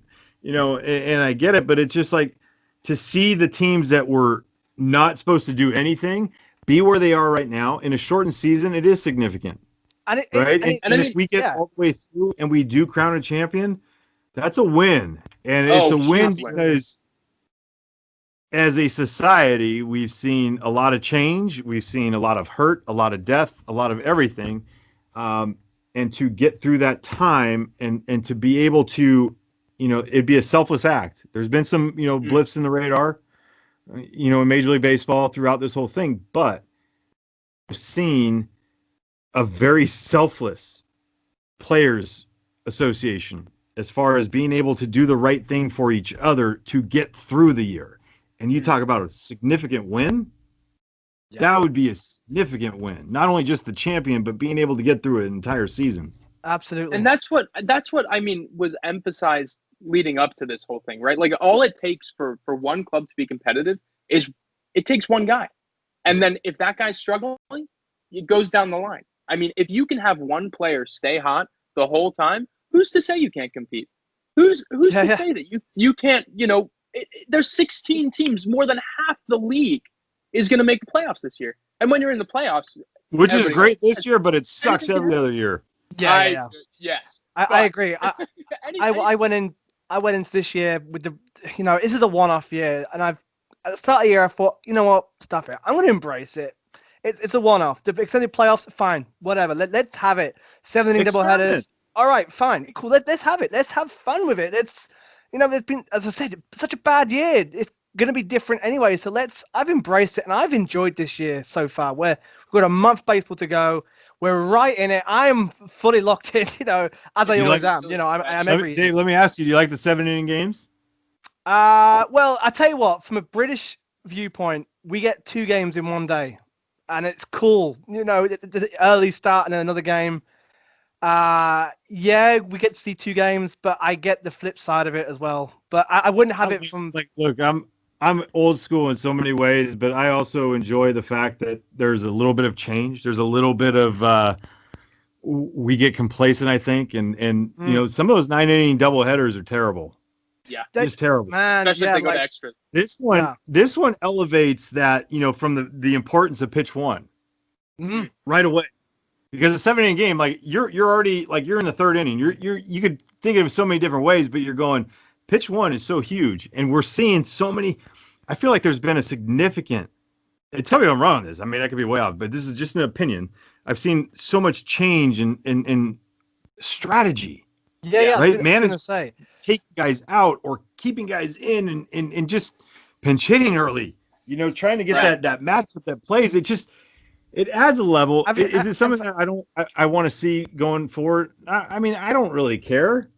and I get it, but it's just like to see the teams that were not supposed to do anything be where they are right now in a shortened season. It is significant. And If we get all the way through and we do crown a champion, that's a win. And it's a win because as a society, we've seen a lot of change. We've seen a lot of hurt, a lot of death, a lot of everything. And to get through that time and to be able to, it'd be a selfless act. There's been some, blips in the radar, in Major League Baseball throughout this whole thing, but I've seen a very selfless players association as far as being able to do the right thing for each other to get through the year. And you talk about a significant win. Yeah. That would be a significant win. Not only just the champion, but being able to get through an entire season. Absolutely. And that's what I mean was emphasized leading up to this whole thing, right? Like all it takes for one club to be competitive is it takes one guy. And then if that guy's struggling, it goes down the line. I mean, if you can have one player stay hot the whole time, who's to say you can't compete? Who's to say that you can't, there's 16 teams, more than half the league is going to make the playoffs this year. And when you're in the playoffs, which is great this year, but it sucks every other year. Yeah. Yes. I agree. I went into this year with this is a one-off year, and at the start of the year I thought, you know what, stuff it. I'm going to embrace it. It's a one-off. The extended playoffs, fine, whatever. Let's have it. 7 inning doubleheaders. All right, fine, cool. Let's have it. Let's have fun with it. It's there's been, as I said, such a bad year. It's going to be different anyway. So I've embraced it, and I've enjoyed this year so far. We've got a month baseball to go. We're right in it. I am fully locked in, as I always am. I'm every. Dave, let me ask you: do you like the 7-inning games? Well, I tell you what. From a British viewpoint, we get 2 games in one day, and it's cool. The early start and then another game. We get to see 2 games, but I get the flip side of it as well. But I wouldn't have it from look, I'm old school in so many ways, but I also enjoy the fact that there's a little bit of change. There's a little bit of we get complacent, I think, and some of those 9-inning doubleheaders are terrible. Yeah, just terrible. Man, especially if they go to extra. This one elevates that from the importance of pitch one right away. Because a 7-inning game, you're already you're in the 3rd inning. You could think of it so many different ways, but you're going, pitch one is so huge, and we're seeing so many. I feel like there's been a significant. Tell me if I'm wrong on this. I mean, I could be way off, but this is just an opinion. I've seen so much change in strategy. Yeah. Right, managing taking guys out or keeping guys in, and just pinch hitting early. Trying to get that matchup that plays. It adds a level. Is it something that I want to see going forward? I mean, I don't really care.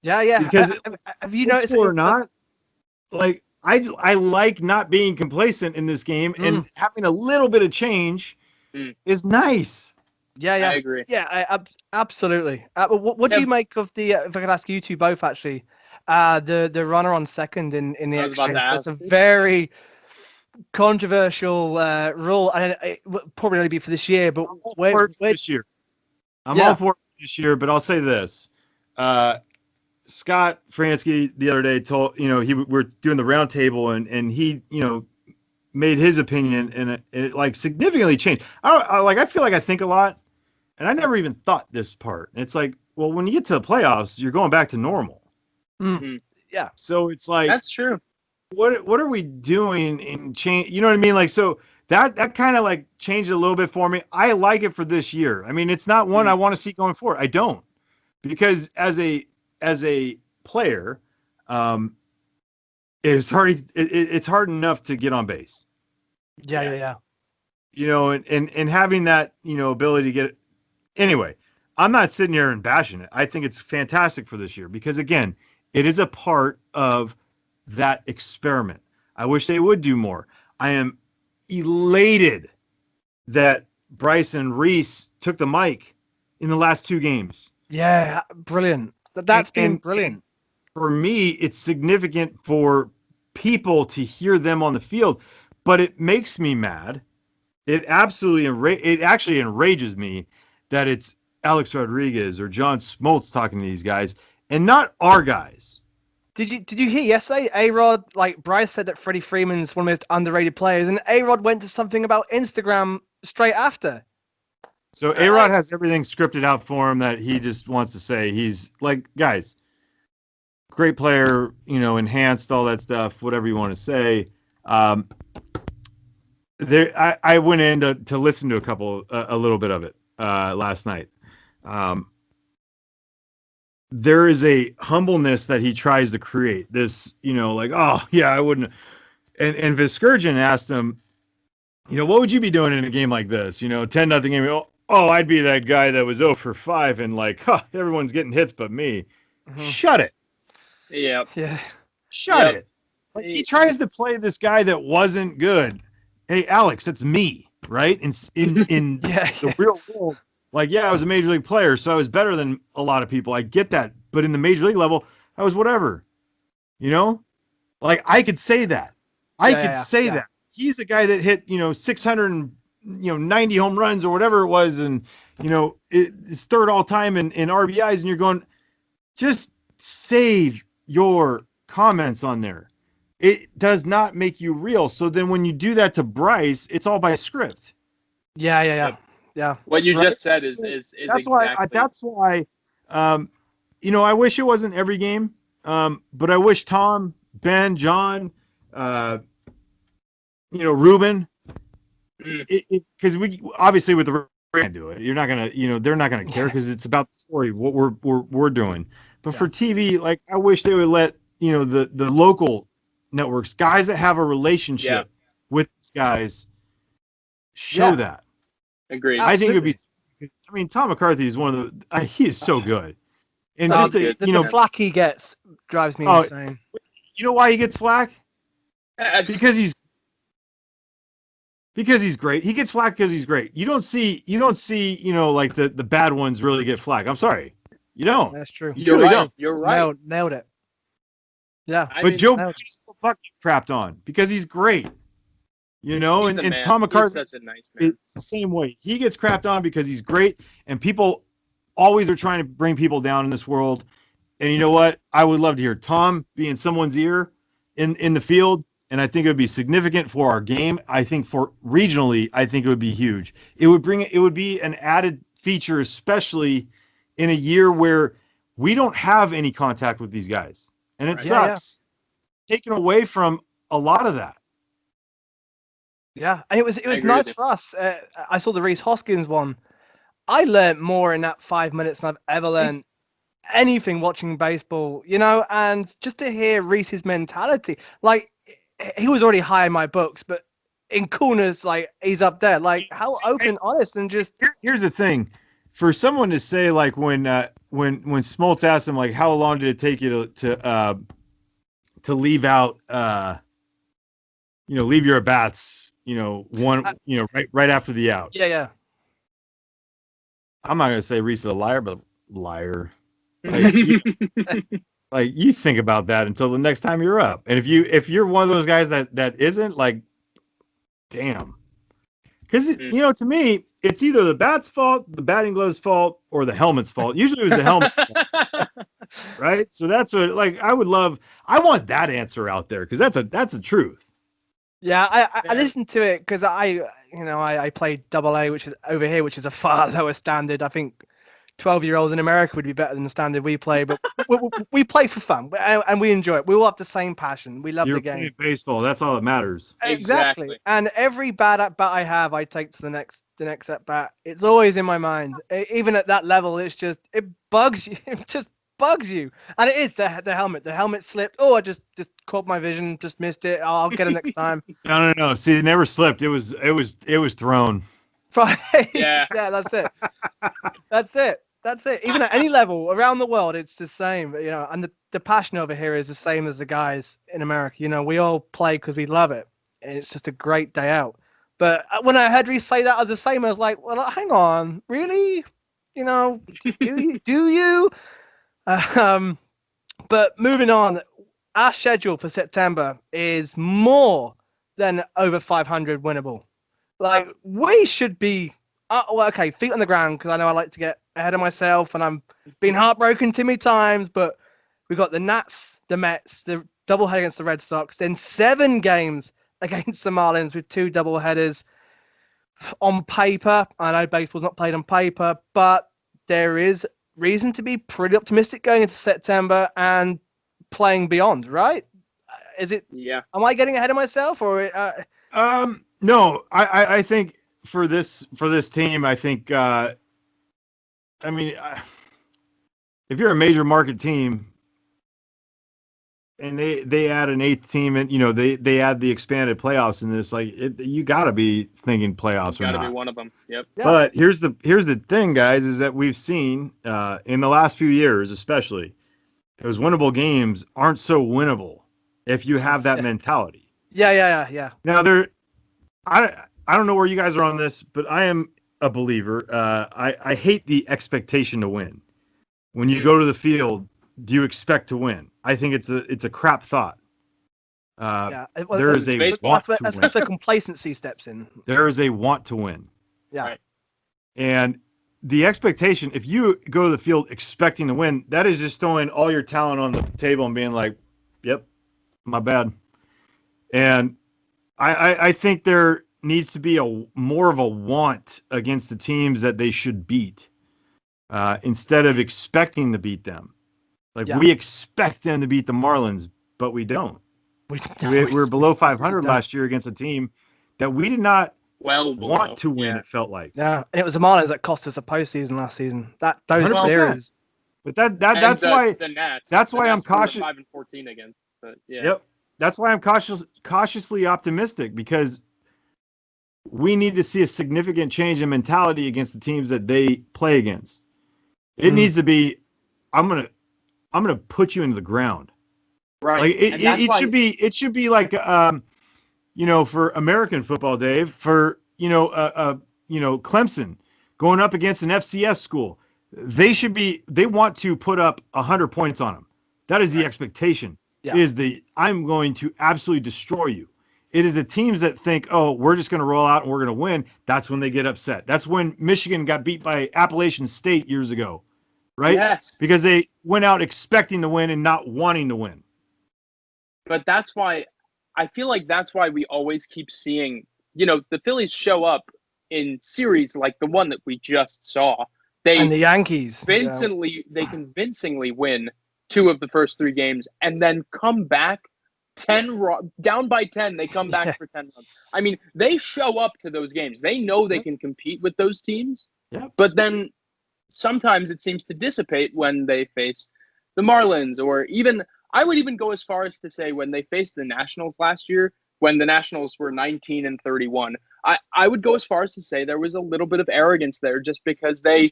Yeah. Because have you noticed or not? I like not being complacent in this game, and having a little bit of change is nice. Yeah. I agree. Yeah, absolutely. What do you make of the? If I could ask you two both, actually, the runner on second in the extras. That's a very controversial rule, and it will probably only be for this year. But this year, I'm all for it this year. But I'll say this: Scott Frandsen the other day told we're doing the round table, and he made his opinion, and it significantly changed. I feel like I think a lot, and I never even thought this part. It's well, when you get to the playoffs, you're going back to normal. Mm-hmm. Yeah. So it's that's true. What are we doing in change? You know what I mean? So that kind of like changed it a little bit for me. I like it for this year. I mean, it's not one I want to see going forward. I don't, because as a player, it's hard enough to get on base. Yeah. You know, and having that, you know, ability to get it. Anyway, I'm not sitting here and bashing it. I think it's fantastic for this year because, again, it is a part of that experiment. I wish they would do more. I am elated that Bryson Reese took the mic in the last 2 games. Yeah, brilliant. That's been brilliant. For me, it's significant for people to hear them on the field, but it makes me mad. It actually enrages me that it's Alex Rodriguez or John Smoltz talking to these guys and not our guys. Did you hear yesterday? A-Rod, like Bryce said that Freddie Freeman's one of the most underrated players, and A-Rod went to something about Instagram straight after. So A-Rod has everything scripted out for him that he just wants to say. He's like, guys, great player, you know, enhanced, all that stuff, whatever you want to say. I went in to listen to a little bit of it last night. There is a humbleness that he tries to create. This, you know, like, oh yeah, I wouldn't. And Viskurgen asked him, you know, what would you be doing in a game like this? You know, 10-0 game. Oh, I'd be that guy that was 0 for 5 and like, everyone's getting hits but me. Mm-hmm. Shut it. Yeah. Shut it. Like, he tries to play this guy that wasn't good. Hey, Alex, it's me, right? In the real world, like, yeah, I was a major league player, so I was better than a lot of people. I get that. But in the major league level, I was whatever. You know? Like, I could say that. I could say that. He's a guy that hit, 690 home runs or whatever it was, and, it's third all time in RBIs, and you're going, just save your comments on there. It does not make you real. So then when you do that to Bryce, it's all by script. Yeah. What you just said is that's exactly. why I wish it wasn't every game. But I wish Tom, Ben, John, Ruben, because we obviously with the can't do it. You're not gonna, they're not gonna care because it's about the story, what we're doing. But for TV, like, I wish they would let the local networks, guys that have a relationship with these guys, show that. Agreed. I think it would be. I mean, Tom McCarthy is one of the. He is so good, and just the flack he gets drives me insane. You know why he gets flack? Because he's great. He gets flack because he's great. You don't see, like the bad ones really get flack. I'm sorry, you don't. That's true. You really don't. You're right. Nailed it. Yeah, but Joe still fucking crapped on because he's great. And Tom McCarthy is such a nice man. It's the same way. He gets crapped on because he's great, and people always are trying to bring people down in this world. And you know what? I would love to hear Tom be in someone's ear in the field, and I think it would be significant for our game. I think for regionally, I think it would be huge. It would be an added feature, especially in a year where we don't have any contact with these guys. And it sucks. Taken away from a lot of that. Yeah, and it was nice for us. I saw the Reese Hoskins one. I learned more in that 5 minutes than I've ever learned anything watching baseball, and just to hear Reese's mentality. Like, he was already high in my books, but in coolness, like, he's up there. Like, how open, honest, and just... Here's the thing. For someone to say, like, when Smoltz asked him, like, how long did it take you to leave out, leave your at-bats, right after the out. Yeah. I'm not gonna say Reese is a liar, but liar. Like, you think about that until the next time you're up. And if you're one of those guys that isn't, like, damn. Because to me, it's either the bat's fault, the batting glove's fault, or the helmet's fault. Usually it was the helmet's fault. Right? So that's what, like, I want that answer out there, because that's the truth. Yeah, I listened to it because I played AA, which is over here, which is a far lower standard. I think 12-year-olds in America would be better than the standard we play, but we play for fun and we enjoy it. We all have the same passion. We love You're the game. playing baseball. That's all that matters. Exactly. And every bad at bat I have, I take to the next at bat. It's always in my mind. Even at that level, it bugs you. It just bugs you. And it is the helmet. The helmet slipped. Oh, I just caught my vision. Just missed it. I'll get it next time. No. See, it never slipped. It was thrown. Yeah, that's it. That's it. Even at any level around the world, it's the same. And the passion over here is the same as the guys in America. We all play because we love it, and it's just a great day out. But when I heard Reese say that as the same, I was like, well, hang on, really? Do you? But moving on, our schedule for September is more than over 500 winnable. Like, we should be, feet on the ground, because I know I like to get ahead of myself, and I'm been heartbroken too many times, but we've got the Nats, the Mets, the doubleheader against the Red Sox, then 7 games against the Marlins with 2 doubleheaders on paper. I know baseball's not played on paper, but there is reason to be pretty optimistic going into September and playing beyond, right? Is it? Yeah. Am I getting ahead of myself, or? No, I think for this team, I think, if you're a major market team and they add an 8th team and, they add the expanded playoffs in this, you got to be thinking playoffs or not. Got to be one of them. Yep. Yeah. But here's the thing, guys, is that we've seen in the last few years, especially, those winnable games aren't so winnable if you have that mentality. Yeah. Now, I don't know where you guys are on this, but I am a believer. I hate the expectation to win. When you go to the field, do you expect to win? I think it's a crap thought. There is a want to win. That's where complacency steps in. There is a want to win. Yeah. Right. And the expectation, if you go to the field expecting to win, that is just throwing all your talent on the table and being like, yep, my bad. And I think there needs to be more of a want against the teams that they should beat instead of expecting to beat them. We expect them to beat the Marlins, but we don't. We're below 500 last year against a team that we did not want to win. Yeah. It felt like. Yeah, and it was the Marlins that cost us a postseason last season. Those series. But that's why the Nats. That's why I'm cautious. 5-14 against. But yeah. Yep. That's why I'm cautiously optimistic, because we need to see a significant change in mentality against the teams that they play against. It needs to be, I'm gonna put you into the ground. Right. It should be like for American football, Dave, for Clemson going up against an FCS school. They want to put up 100 points on them. That is the expectation. Yeah. I'm going to absolutely destroy you. It is the teams that think, oh, we're just going to roll out and we're going to win. That's when they get upset. That's when Michigan got beat by Appalachian State years ago, right? Yes. Because they went out expecting to win and not wanting to win. But that's why I feel like that's why we always keep seeing, the Phillies show up in series like the one that we just saw. And the Yankees. They convincingly win 2 of the first 3 games and then come back down by 10. They come back for 10 runs. I mean, they show up to those games. They know they can compete with those teams. Yeah. But then sometimes it seems to dissipate when they face the Marlins, or even I would even go as far as to say when they faced the Nationals last year, when the Nationals were 19-31. I would go as far as to say there was a little bit of arrogance there, just because they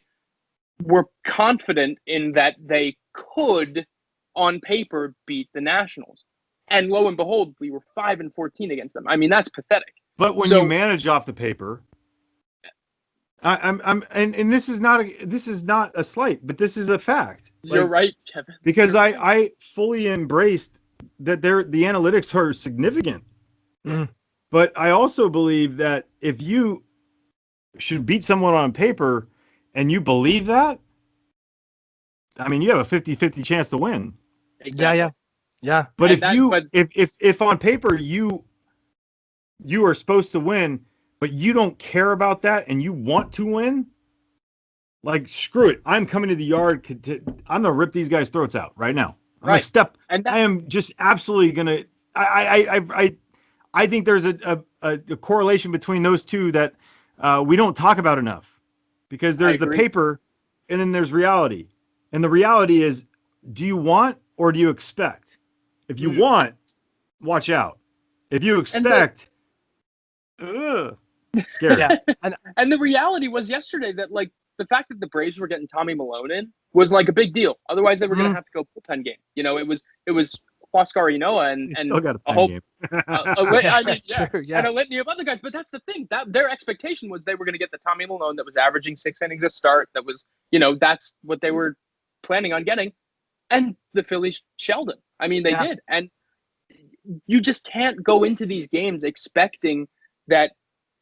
were confident in that they could, on paper, beat the Nationals. And lo and behold, we were 5-14 against them. I mean, that's pathetic. But when you manage off the paper, and this is not a slight, but this is a fact. You're right, Kevin. Because I fully embraced that the analytics are significant. Mm. But I also believe that if you should beat someone on paper and you believe that, I mean, you have a 50-50 chance to win. Exactly. Yeah. But if on paper you are supposed to win, but you don't care about that and you want to win, Like, screw it. I'm coming to the yard. I'm gonna rip these guys' throats out right now. I'm gonna Right. step. And I am just absolutely gonna. I think there's a correlation between those two that we don't talk about enough, because there's the paper, and then there's reality. And the reality is, do you want or do you expect? If you want, watch out. If you expect, scary. Yeah. And the reality was yesterday that, like, the fact that the Braves were getting Tommy Milone in was like a big deal. Otherwise, they were going to have to go bullpen game. You know, it was Huascar Ynoa and Still got a a whole game. And a litany of other guys. But that's the thing, that their expectation was they were going to get the Tommy Milone that was averaging 6 innings a start. That was, that's what they were planning on getting. And the Phillies shelled him. I mean, they did. And you just can't go into these games expecting that,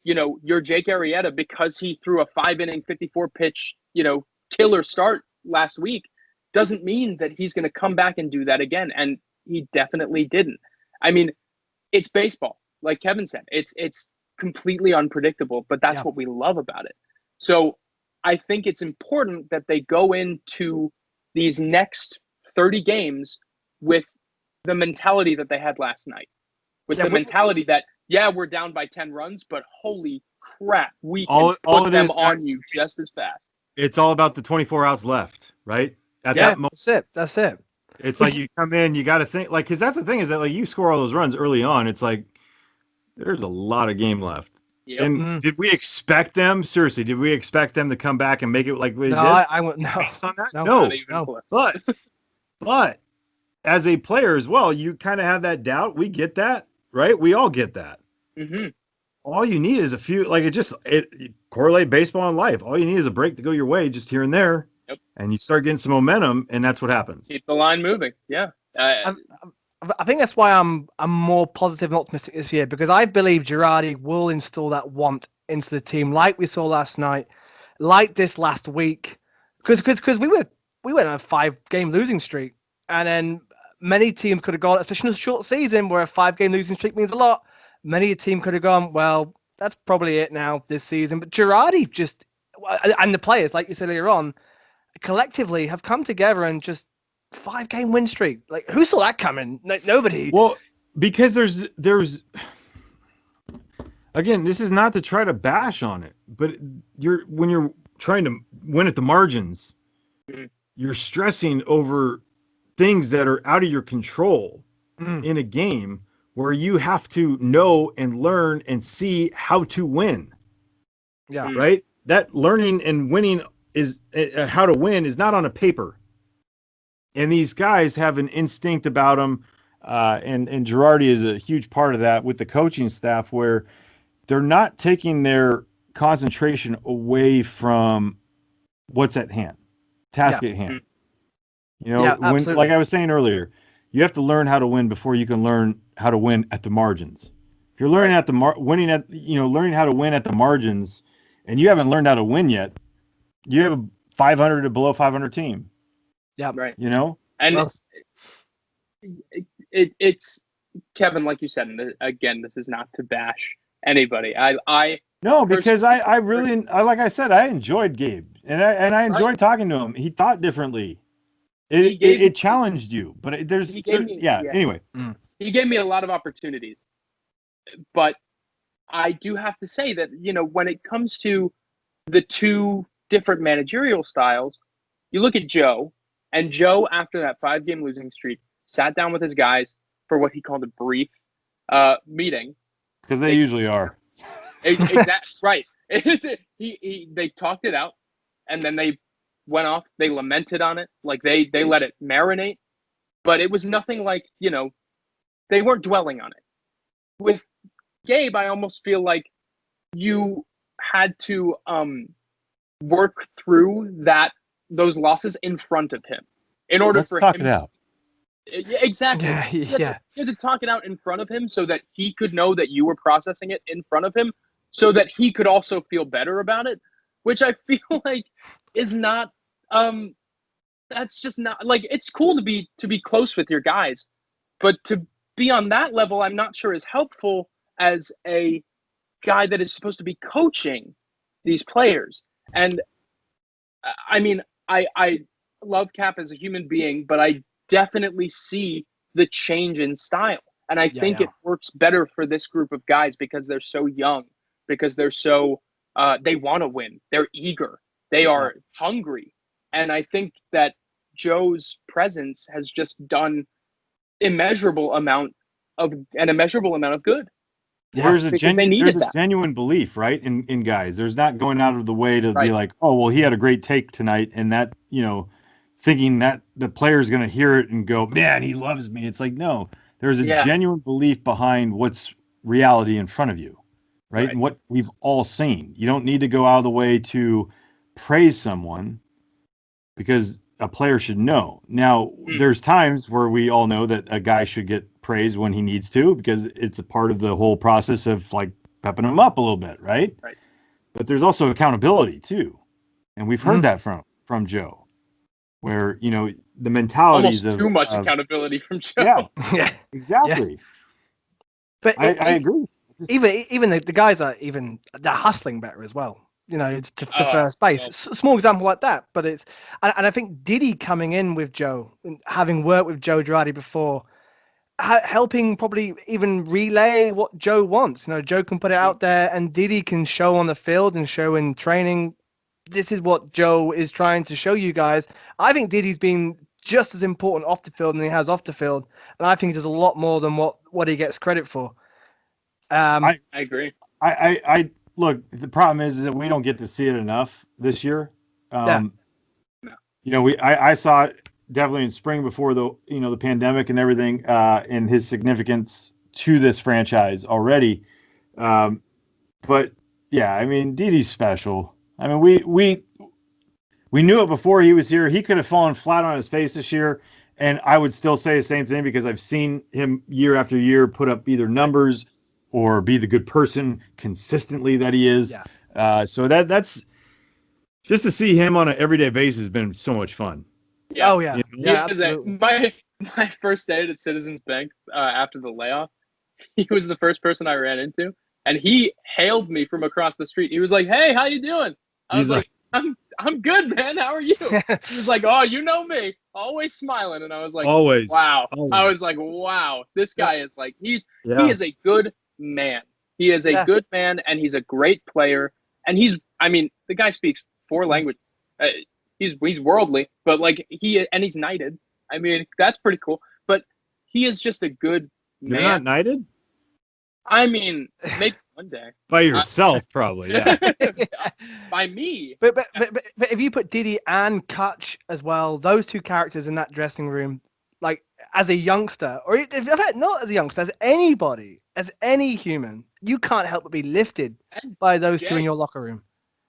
you're Jake Arrieta because he threw a 5-inning, 54-pitch, killer start last week, doesn't mean that he's going to come back and do that again. And he definitely didn't. I mean, it's baseball. Like Kevin said, it's completely unpredictable, but that's what we love about it. So I think it's important that they go into these next 30 games with the mentality that they had last night, with the mentality that, we're down by 10 runs, but holy crap, we can put them on you just as fast. It's all about the 24 outs left, right? At that moment, That's it. it's like you come in, you got to think, like, because that's the thing is that, like, you score all those runs early on, it's like there's a lot of game left. Yep. And did we expect them? Seriously, did we expect them to come back and make it like we did? I went no. Based on that? No. But as a player as well, you kind of have that doubt. We get that, right? We all get that. Mm-hmm. All you need is a few, like, it correlate baseball and life. All you need is a break to go your way, just here and there. Yep. And you start getting some momentum, and that's what happens. Keep the line moving. Yeah. I think that's why I'm more positive and optimistic this year, because I believe Girardi will install that want into the team, like we saw last night, like this last week, because we went on a 5-game losing streak, and then many teams could have gone, especially in a short season where a 5-game losing streak means a lot. Many a team could have gone, well, that's probably it now this season. But Girardi just, and the players, like you said earlier on, collectively have come together and just 5-game win streak. Like, who saw that coming? Like, nobody. Well, because there's again, this is not to try to bash on it, but when you're trying to win at the margins, you're stressing over things that are out of your control in a game where you have to know and learn and see how to win. Yeah. Right? That learning and winning is how to win is not on a paper. And these guys have an instinct about them. And Girardi is a huge part of that with the coaching staff, where they're not taking their concentration away from what's at hand, task at hand. You know, like I was saying earlier, you have to learn how to win before you can learn how to win at the margins. If you're learning learning how to win at the margins, and you haven't learned how to win yet, you have a 500 to below 500 team. Yeah, right. You know, and it's Kevin, like you said. And again, this is not to bash anybody. No, because I really, like I said, I enjoyed Gabe, and I enjoyed talking to him. He thought differently. It challenged you, but anyway. He gave me a lot of opportunities, but I do have to say that, when it comes to the two different managerial styles, you look at Joe, and Joe, after that 5-game losing streak, sat down with his guys for what he called a brief meeting. Because they usually are. Exactly right. They talked it out, and then they went off. They lamented on it, like they let it marinate, but it was nothing like, they weren't dwelling on it. With Gabe, I almost feel like you had to work through those losses in front of him in order for him. Let's talk it out. Exactly. You had to talk it out in front of him so that he could know that you were processing it in front of him, so that he could also feel better about it, which I feel like is not that's just not, like, it's cool to be close with your guys, but to be on that level, I'm not sure is helpful as a guy that is supposed to be coaching these players. And I mean, I love Cap as a human being, but I definitely see the change in style. And I think it works better for this group of guys because they're so young, because they're so they want to win. They're eager. They are hungry. And I think that Joe's presence has just done immeasurable amount of good. There's a Because they needed there's a that. genuine belief, right, in guys. There's not going out of the way to be Right. like, oh, well, he had a great take tonight, and that, thinking that the player's going to hear it and go, man, he loves me. It's like, no, there's a genuine belief behind what's reality in front of you, right? And what we've all seen. You don't need to go out of the way to praise someone because a player should know. Now, there's times where we all know that a guy should get praise when he needs to because it's a part of the whole process of like pepping him up a little bit, right? Right. But there's also accountability too, and we've heard that from Joe, where the mentalities almost too much accountability from Joe. Yeah, exactly. Yeah. But I agree. Even the guys are they're hustling better as well. To first base. Small example like that, but it's and I think Diddy coming in with Joe, and having worked with Joe Girardi before, helping probably even relay what Joe wants. Joe can put it out there, and Diddy can show on the field and show in training. This is what Joe is trying to show you guys. I think Diddy's been just as important off the field than he has off the field, and I think he does a lot more than what he gets credit for. I agree. I look. The problem is that we don't get to see it enough this year. I saw it definitely in spring before the pandemic and everything, and his significance to this franchise already. But yeah, I mean, Didi's special. I mean, we knew it before he was here. He could have fallen flat on his face this year, and I would still say the same thing because I've seen him year after year put up either numbers or be the good person consistently that he is. Yeah. So that's just to see him on an everyday basis has been so much fun. Yeah. Oh yeah. Yeah. Absolutely. My first day at Citizens Bank after the layoff, he was the first person I ran into, and he hailed me from across the street. He was like, "Hey, how you doing?" I was like, "I'm good, man. How are you?" He was like, "Oh, you know me, always smiling." And I was like, always. Wow. Always. I was like, "Wow, this guy is like he is a good man. He is a good man, and he's a great player. And the guy speaks 4 languages. He's worldly, but like he's knighted. I mean, that's pretty cool. But he is just a good man. You're not knighted? I mean, maybe one day. By yourself, probably, yeah. By me. But if you put Diddy and Kutch as well, those 2 characters in that dressing room, like as a youngster, or if not as a youngster, as anybody, as any human, you can't help but be lifted by those 2 in your locker room.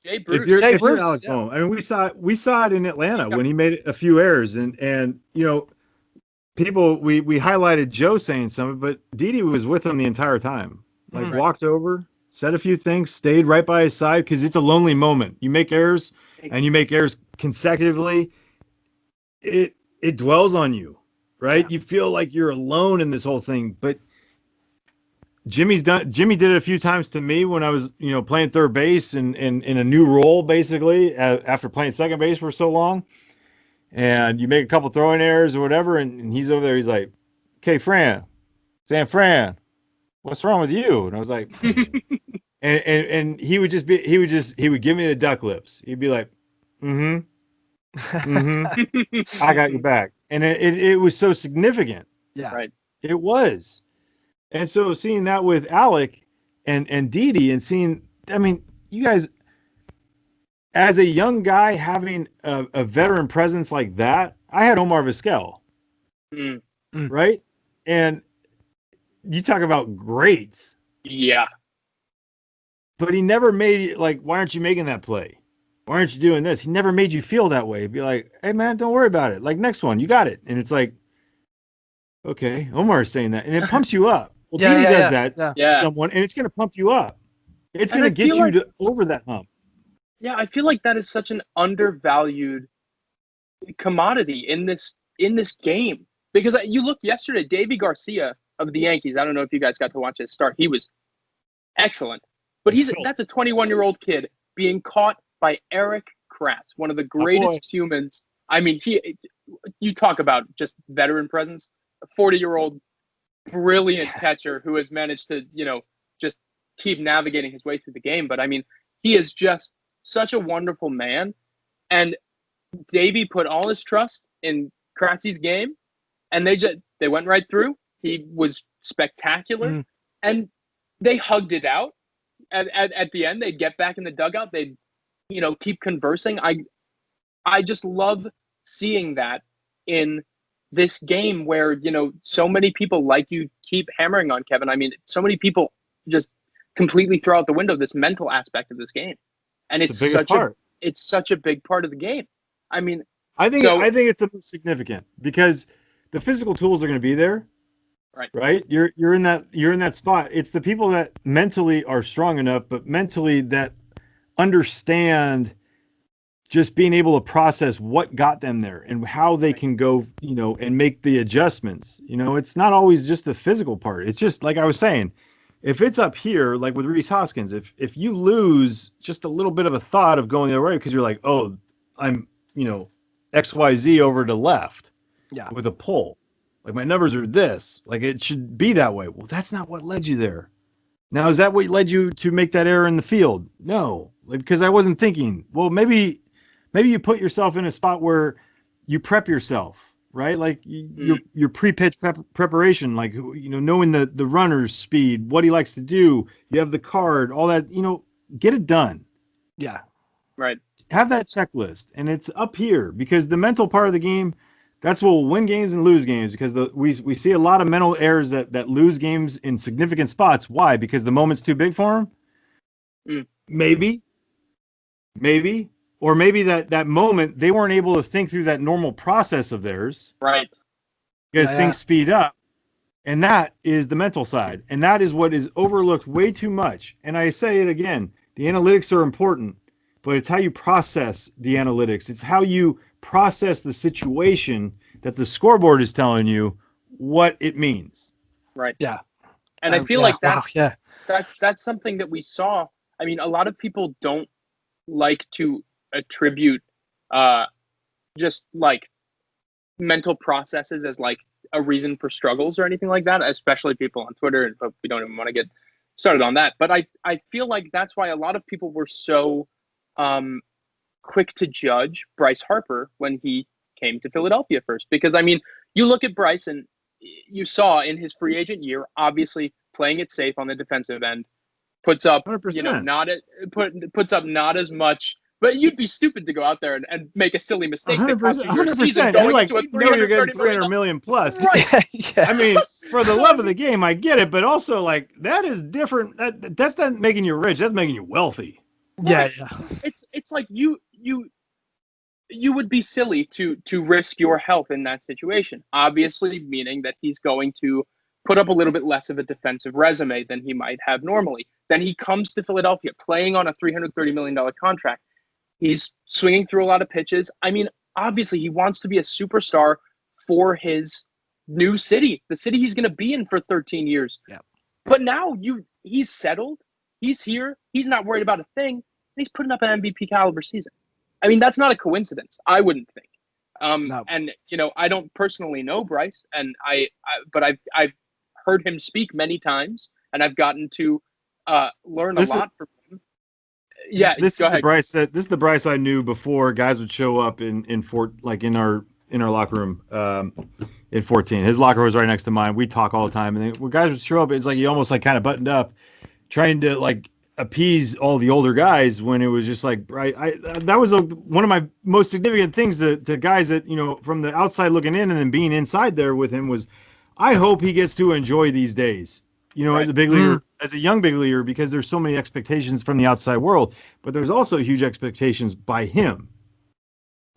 Jay Bruce. If you're Alex Bohm, I mean, we saw it in Atlanta when he made a few errors, and people we highlighted Joe saying something, but Didi was with him the entire time. Like walked over, said a few things, stayed right by his side because it's a lonely moment. You make errors, and you make errors consecutively. It dwells on you, right? Yeah. You feel like you're alone in this whole thing, but Jimmy did it a few times to me when I was, playing third base and in a new role, basically, after playing second base for so long. And you make a couple throwing errors or whatever, and he's over there. He's like, "Okay, San Fran, what's wrong with you?" And I was like, and he would give me the duck lips. He'd be like, I got your back. And it was so significant. Yeah. Right. It was. And so seeing that with Alec and Didi and seeing, I mean, you guys, as a young guy having a veteran presence like that, I had Omar Vizquel, right? And you talk about greats. Yeah. But he never made like, why aren't you making that play? Why aren't you doing this? He never made you feel that way. He'd be like, "Hey, man, don't worry about it. Like, next one, you got it." And it's like, okay, Omar's saying that. And it pumps you up. Well, Didi does that to someone, and it's going to pump you up. It's going to get you over that hump. Yeah, I feel like that is such an undervalued commodity in this game. Because you look yesterday, Davy Garcia of the Yankees, I don't know if you guys got to watch his start. He was excellent. But that's a 21-year-old kid being caught by Eric Kratz, one of the greatest humans. I mean, you talk about just veteran presence, a 40-year-old brilliant catcher who has managed to, just keep navigating his way through the game. But I mean, he is just such a wonderful man. And Davey put all his trust in Kratzy's game, and they went right through. He was spectacular, and they hugged it out. At the end, they'd get back in the dugout. They'd, keep conversing. I just love seeing that in this game where, so many people, like you keep hammering on, Kevin. I mean, so many people just completely throw out the window this mental aspect of this game. And it's such a big part of the game. I mean, I think it's the most significant because the physical tools are going to be there. Right. You're in that spot. It's the people that mentally are strong enough, but mentally that understand just being able to process what got them there and how they can go, and make the adjustments. It's not always just the physical part. It's just like I was saying, if it's up here, like with Rhys Hoskins, if you lose just a little bit of a thought of going the other way because you're like, oh, I'm, XYZ over to left with a pull. Like my numbers are this, like it should be that way. Well, that's not what led you there. Now, is that what led you to make that error in the field? No, because I wasn't thinking, well, maybe you put yourself in a spot where you prep yourself, right? Like your pre-pitch preparation, like, knowing the runner's speed, what he likes to do. You have the card, all that, get it done. Yeah. Right. Have that checklist, and it's up here because the mental part of the game, that's what will win games and lose games because we see a lot of mental errors that lose games in significant spots. Why? Because the moment's too big for them? Maybe. Or maybe that moment, they weren't able to think through that normal process of theirs. Right. Because things speed up. And that is the mental side. And that is what is overlooked way too much. And I say it again, the analytics are important, but it's how you process the analytics. It's how you process the situation that the scoreboard is telling you what it means. Right. Yeah. And I feel like that's something that we saw. I mean, a lot of people don't like to attribute just like mental processes as like a reason for struggles or anything like that, especially people on Twitter, but we don't even want to get started on that. But I feel like that's why a lot of people were so quick to judge Bryce Harper when he came to Philadelphia first. Because, I mean, you look at Bryce and you saw in his free agent year, obviously playing it safe on the defensive end, puts up, 100%. puts up not as much. But you'd be stupid to go out there and make a silly mistake. 100%. You're like, you're getting $300 million plus. Right. I mean, for the love of the game, I get it. But also, like, that is different. That's not making you rich. That's making you wealthy. Right. Yeah. It's like you would be silly to risk your health in that situation. Obviously, meaning that he's going to put up a little bit less of a defensive resume than he might have normally. Then he comes to Philadelphia playing on a $330 million contract. He's swinging through a lot of pitches. I mean, obviously, he wants to be a superstar for his new city, the city he's going to be in for 13 years. Yeah. But now he's settled. He's here. He's not worried about a thing. And he's putting up an MVP caliber season. I mean, that's not a coincidence. I wouldn't think. No. And I don't personally know Bryce, and but I've heard him speak many times, and I've gotten to learn a lot from him. Yeah, this go is ahead. this is the Bryce I knew before guys would show up in our locker room in 14. His locker was right next to mine. We talk all the time, and when guys would show up, it's like he almost like kind of buttoned up, trying to like appease all the older guys. When it was just like that was one of my most significant things to guys that from the outside looking in and then being inside there with him was, I hope he gets to enjoy these days. Right. As a big leaguer, as a young big leaguer, because there's so many expectations from the outside world, but there's also huge expectations by him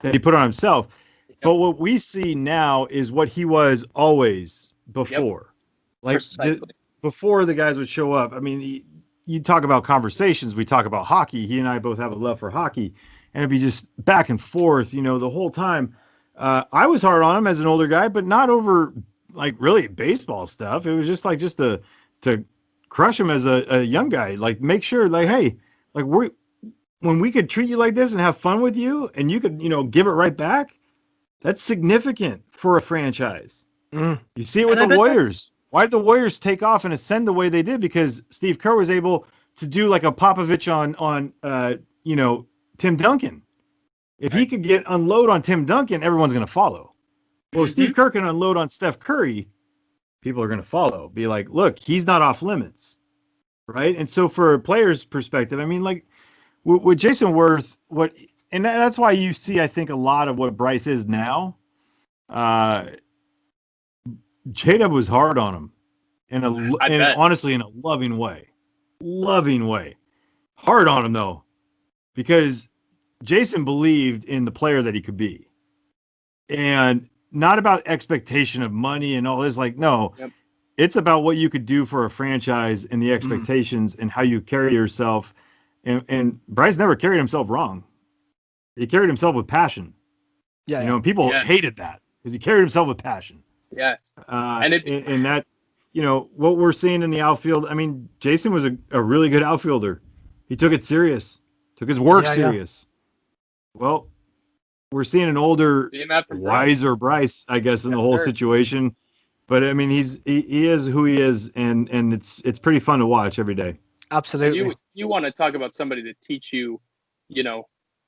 that he put on himself. Yep. But what we see now is what he was always before. Yep. Like before the guys would show up. I mean, you talk about conversations, we talk about hockey. He and I both have a love for hockey, and it'd be just back and forth, the whole time. I was hard on him as an older guy, but not over like really baseball stuff. It was just to crush him as a young guy, like make sure like, hey, like when we could treat you like this and have fun with you, and you could, give it right back, that's significant for a franchise. Mm. You see it with And the I bet Warriors. Why did the Warriors take off and ascend the way they did? Because Steve Kerr was able to do like a Popovich on Tim Duncan. If he could unload on Tim Duncan, everyone's going to follow. Well, if Steve Kerr can unload on Steph Curry, people are going to follow. Be like, look, he's not off limits, right? And so, for a player's perspective, I mean, like with Jason Worth, that's why you see, I think, a lot of what Bryce is now. J-Dub was hard on him, honestly, in a loving way, hard on him though, because Jason believed in the player that he could be, and not about expectation of money and all this. Like, no, it's about what you could do for a franchise and the expectations and how you carry yourself. And Bryce never carried himself wrong. He carried himself with passion. Yeah, and people hated that because he carried himself with passion. Yes. And that, what we're seeing in the outfield, I mean, Jason was a really good outfielder. He took it serious, took his work serious. Well, we're seeing an older, wiser Bryce, I guess, in the whole situation. But I mean, he is who he is, and it's pretty fun to watch every day. Absolutely. You want to talk about somebody to teach you,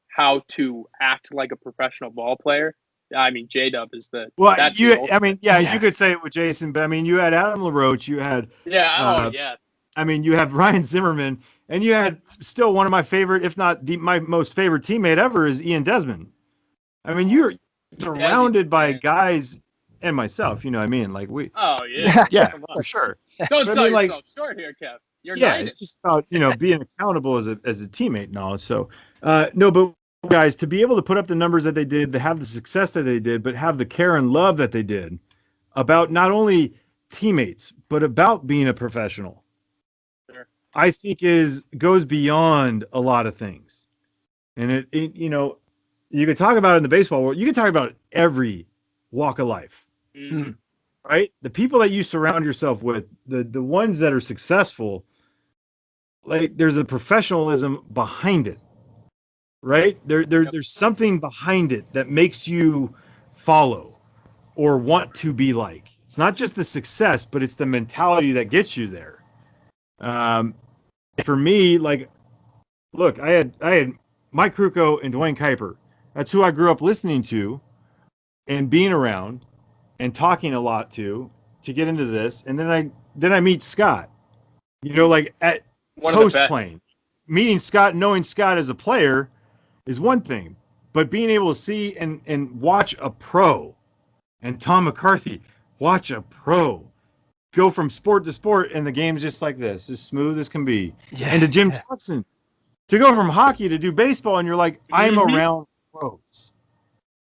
how to act like a professional ball player. I mean, J-Dub is the well. You could say it with Jason, but I mean, you had Adam LaRoche, you had I mean, you have Ryan Zimmerman, and you had still one of my favorite, if not my most favorite teammate ever, is Ian Desmond. I mean, you're surrounded by guys, and myself. You know what I mean? Like we. Oh yeah. Yeah, for sure. Don't sell yourself short here, Kev. You're it's just about being accountable as a teammate and all. So no, but guys, to be able to put up the numbers that they did, to have the success that they did, but have the care and love that they did about not only teammates but about being a professional, I think goes beyond a lot of things. And it you could talk about it in the baseball world. You can talk about every walk of life, right? The people that you surround yourself with, the ones that are successful, like there's a professionalism behind it. Right? There's something behind it that makes you follow or want to be like. It's not just the success, but it's the mentality that gets you there. For me, like, look, I had Mike Krukow and Dwayne Kuiper. That's who I grew up listening to and being around and talking a lot to get into this. And then I meet Scott, like at post playing, meeting Scott, knowing Scott as a player is one thing, but being able to see and watch a pro, and Tom McCarthy watch a pro go from sport to sport, and the game's just like this, as smooth as can be. Yeah, and to Jim Jackson, to go from hockey to do baseball, and you're like, I'm around pros.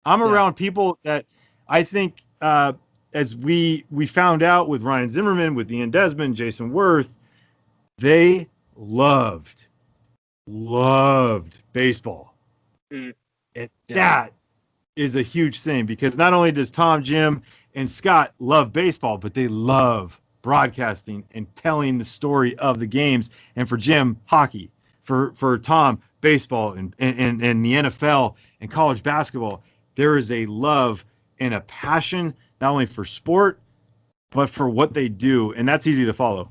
I'm around people that I think, as we found out with Ryan Zimmerman, with Ian Desmond, Jason Worth, they loved baseball. And that is a huge thing, because not only does Tom, Jim, and Scott love baseball, but they love broadcasting and telling the story of the games. And for Jim, hockey. For Tom, baseball and the NFL and college basketball. There is a love and a passion, not only for sport, but for what they do. And that's easy to follow.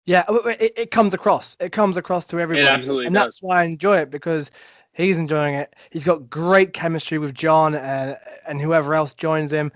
Yeah, it comes across. It comes across to everybody. And that's why I enjoy it, because he's enjoying it. He's got great chemistry with John and whoever else joins him.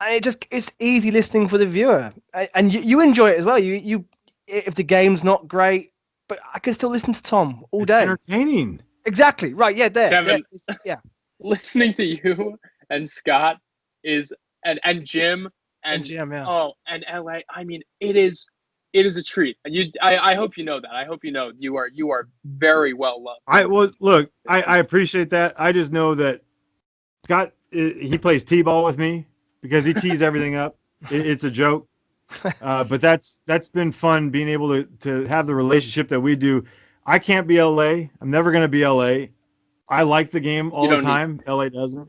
And it's easy listening for the viewer. And you enjoy it as well. You if the game's not great, but I can still listen to Tom all day. It's entertaining. Exactly. Right. Yeah, there. Kevin, yeah. Listening to you and Scott and Jim and Jim, yeah. Oh, and LA. I mean, it is a treat. I hope you know that. I hope you know you are very well loved. I appreciate that. I just know that Scott, he plays t-ball with me because he tees everything up. It's a joke, but that's been fun being able to have the relationship that we do. I can't be LA. I'm never going to be LA. I like the game all the time. LA doesn't.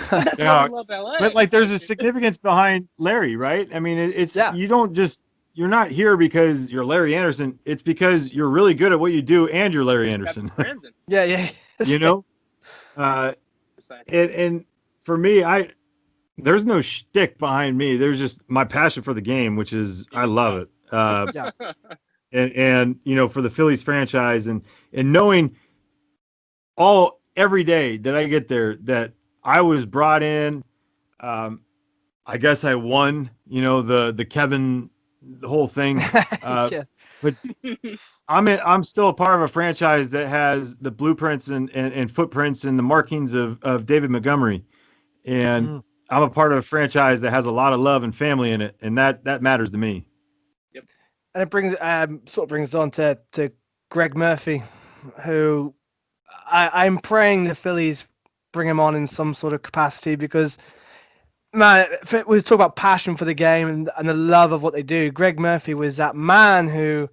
That's why I love LA. But like, there's a significance behind Larry, right? I mean, it's you don't just not here because you're Larry Anderson. It's because you're really good at what you do and you're Larry Anderson. Frandsen. Yeah. You know? And for me, there's no shtick behind me. There's just my passion for the game, which is I love it. Yeah. And for the Phillies franchise and knowing every day that I get there that I was brought in. I guess I won, the Kevin, the whole thing. Yeah. But I'm still a part of a franchise that has the blueprints and footprints and the markings of David Montgomery. And I'm a part of a franchise that has a lot of love and family in it. And that matters to me. Yep. And it brings sort of brings on to Greg Murphy, who I'm praying the Phillies bring him on in some sort of capacity because, man, we talk about passion for the game and the love of what they do. Greg Murphy was that man who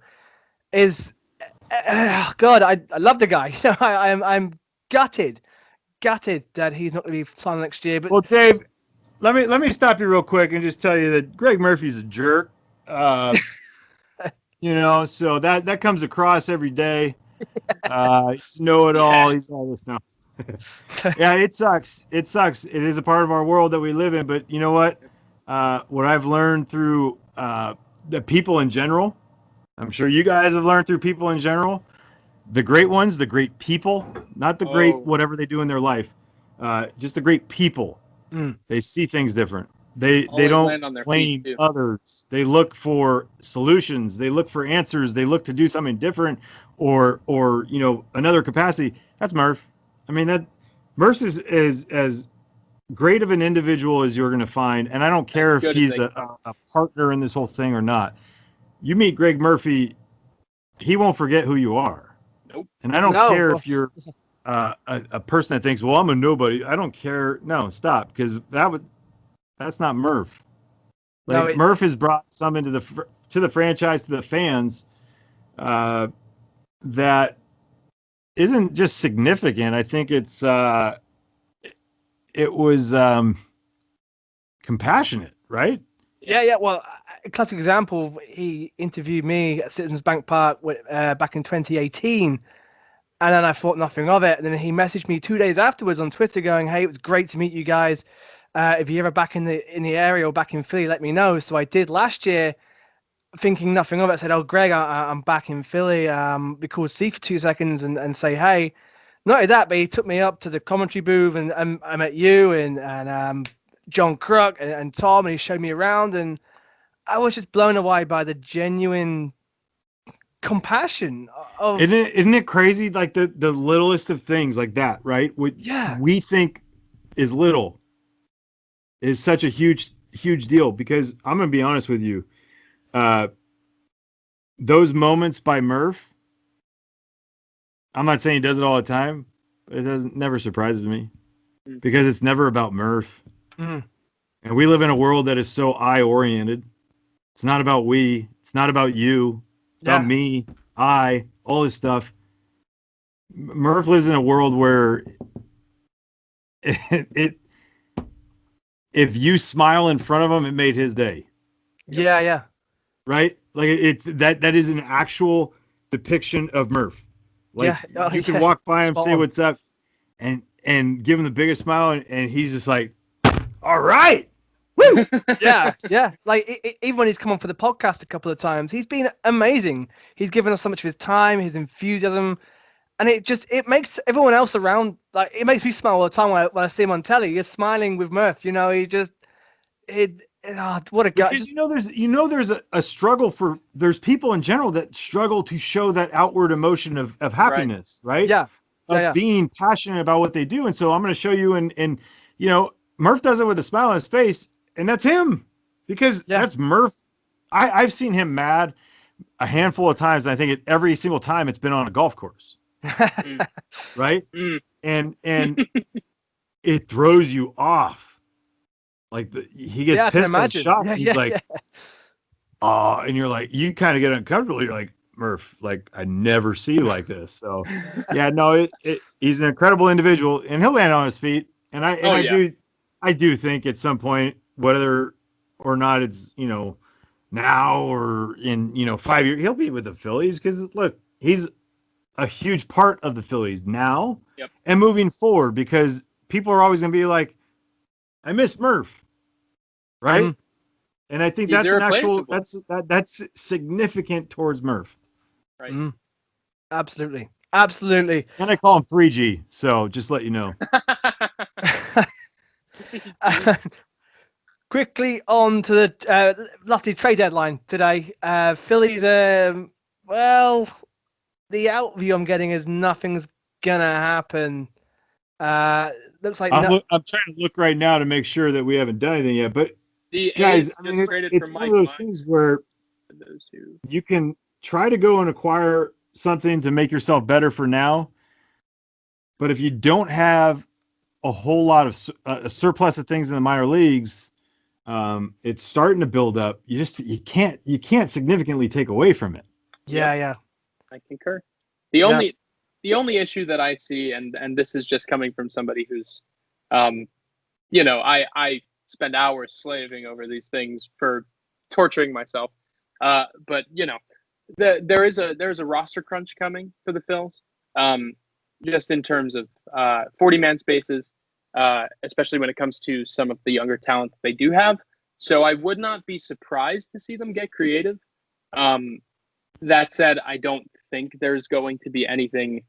is, God, I love the guy. I'm gutted that he's not going to be signed next year. But well, Dave, let me stop you real quick and just tell you that Greg Murphy's a jerk. So that comes across every day. He's know-it-all. He's all this stuff. Yeah, it sucks. It sucks. It is a part of our world that we live in. But you know what? What I've learned through the people in general, I'm sure you guys have learned through people in general, the great ones, the great people, not the great whatever they do in their life, just the great people. They see things different. They don't blame others. They look for solutions. They look for answers. They look to do something different or another capacity. That's Murph. I mean, Murph is as great of an individual as you're going to find. And I don't care if he's a partner in this whole thing or not. You meet Greg Murphy, he won't forget who you are. Nope. And I don't care if you're a person that thinks, well, I'm a nobody. I don't care. No, stop. Because that's not Murph. Murph has brought some into to the franchise, to the fans, that isn't just significant. I think it was compassionate, right? Yeah. Well, a classic example. He interviewed me at Citizens Bank Park back in 2018, and then I thought nothing of it. And then he messaged me 2 days afterwards on Twitter, going, "Hey, it was great to meet you guys. If you're ever back in the area or back in Philly, let me know." So I did last year, thinking nothing of it. I said, "Oh, Greg, I'm back in Philly. Be cool to see you for 2 seconds and say hey." Not only that, but he took me up to the commentary booth and I met you and John Crook and Tom, and he showed me around, and I was just blown away by the genuine compassion of. Isn't it crazy? Like the littlest of things like that, right? What we think is little is such a huge deal. Because I'm gonna be honest with you, those moments by Murph, I'm not saying he does it all the time, but it never surprises me because it's never about Murph. And we live in a world that is so I-oriented. It's not about we. It's not about you. It's about me, all this stuff. Murph lives in a world where if you smile in front of him, it made his day. Yeah. Right? Like it's that is an actual depiction of Murph. Like you can walk by him, say what's up, and give him the biggest smile, and he's just like, all right. Woo! Yeah. Like even when he's come on for the podcast a couple of times, he's been amazing. He's given us so much of his time, his enthusiasm, and it makes everyone else around, like, it makes me smile all the time when I see him on telly. He's smiling with Murph. What a guy. Because there's a struggle there's people in general that struggle to show that outward emotion of happiness, right? Yeah. Of being passionate about what they do. And so I'm going to show you, and Murph does it with a smile on his face, and that's him, because that's Murph. I've seen him mad a handful of times. I think every single time it's been on a golf course, right? And it throws you off. Like he gets pissed and shocked. He's like, oh, and you're like, you kind of get uncomfortable. You're like, Murph, like I never see you like this. So he's an incredible individual, and he'll land on his feet. And I do think at some point, whether or not it's now or in 5 years. He'll be with the Phillies because look, he's a huge part of the Phillies now and moving forward because people are always going to be like, I miss Murph, right? Mhm. And I think He's that's an actual irreplaceable. that's significant towards Murph. Right. Mm. Absolutely. Absolutely. And I call him 3G, so just let you know. Quickly on to the lastly trade deadline today. Phillies, well, the outview I'm getting is nothing's gonna happen. Looks like I'm trying to look right now to make sure that we haven't done anything yet. But The guys, A's I mean, just traded it's for one Mike of those Minor. things where Those two. you can try to go and acquire something to make yourself better for now. But if you don't have a whole lot of a surplus of things in the minor leagues, it's starting to build up. You can't significantly take away from it. yeah. I concur. The only issue that I see, and this is just coming from somebody who's, I spend hours slaving over these things for torturing myself. But there's a roster crunch coming for the Phils, just in terms of 40-man spaces, especially when it comes to some of the younger talent that they do have. So I would not be surprised to see them get creative. That said, I don't think there's going to be anything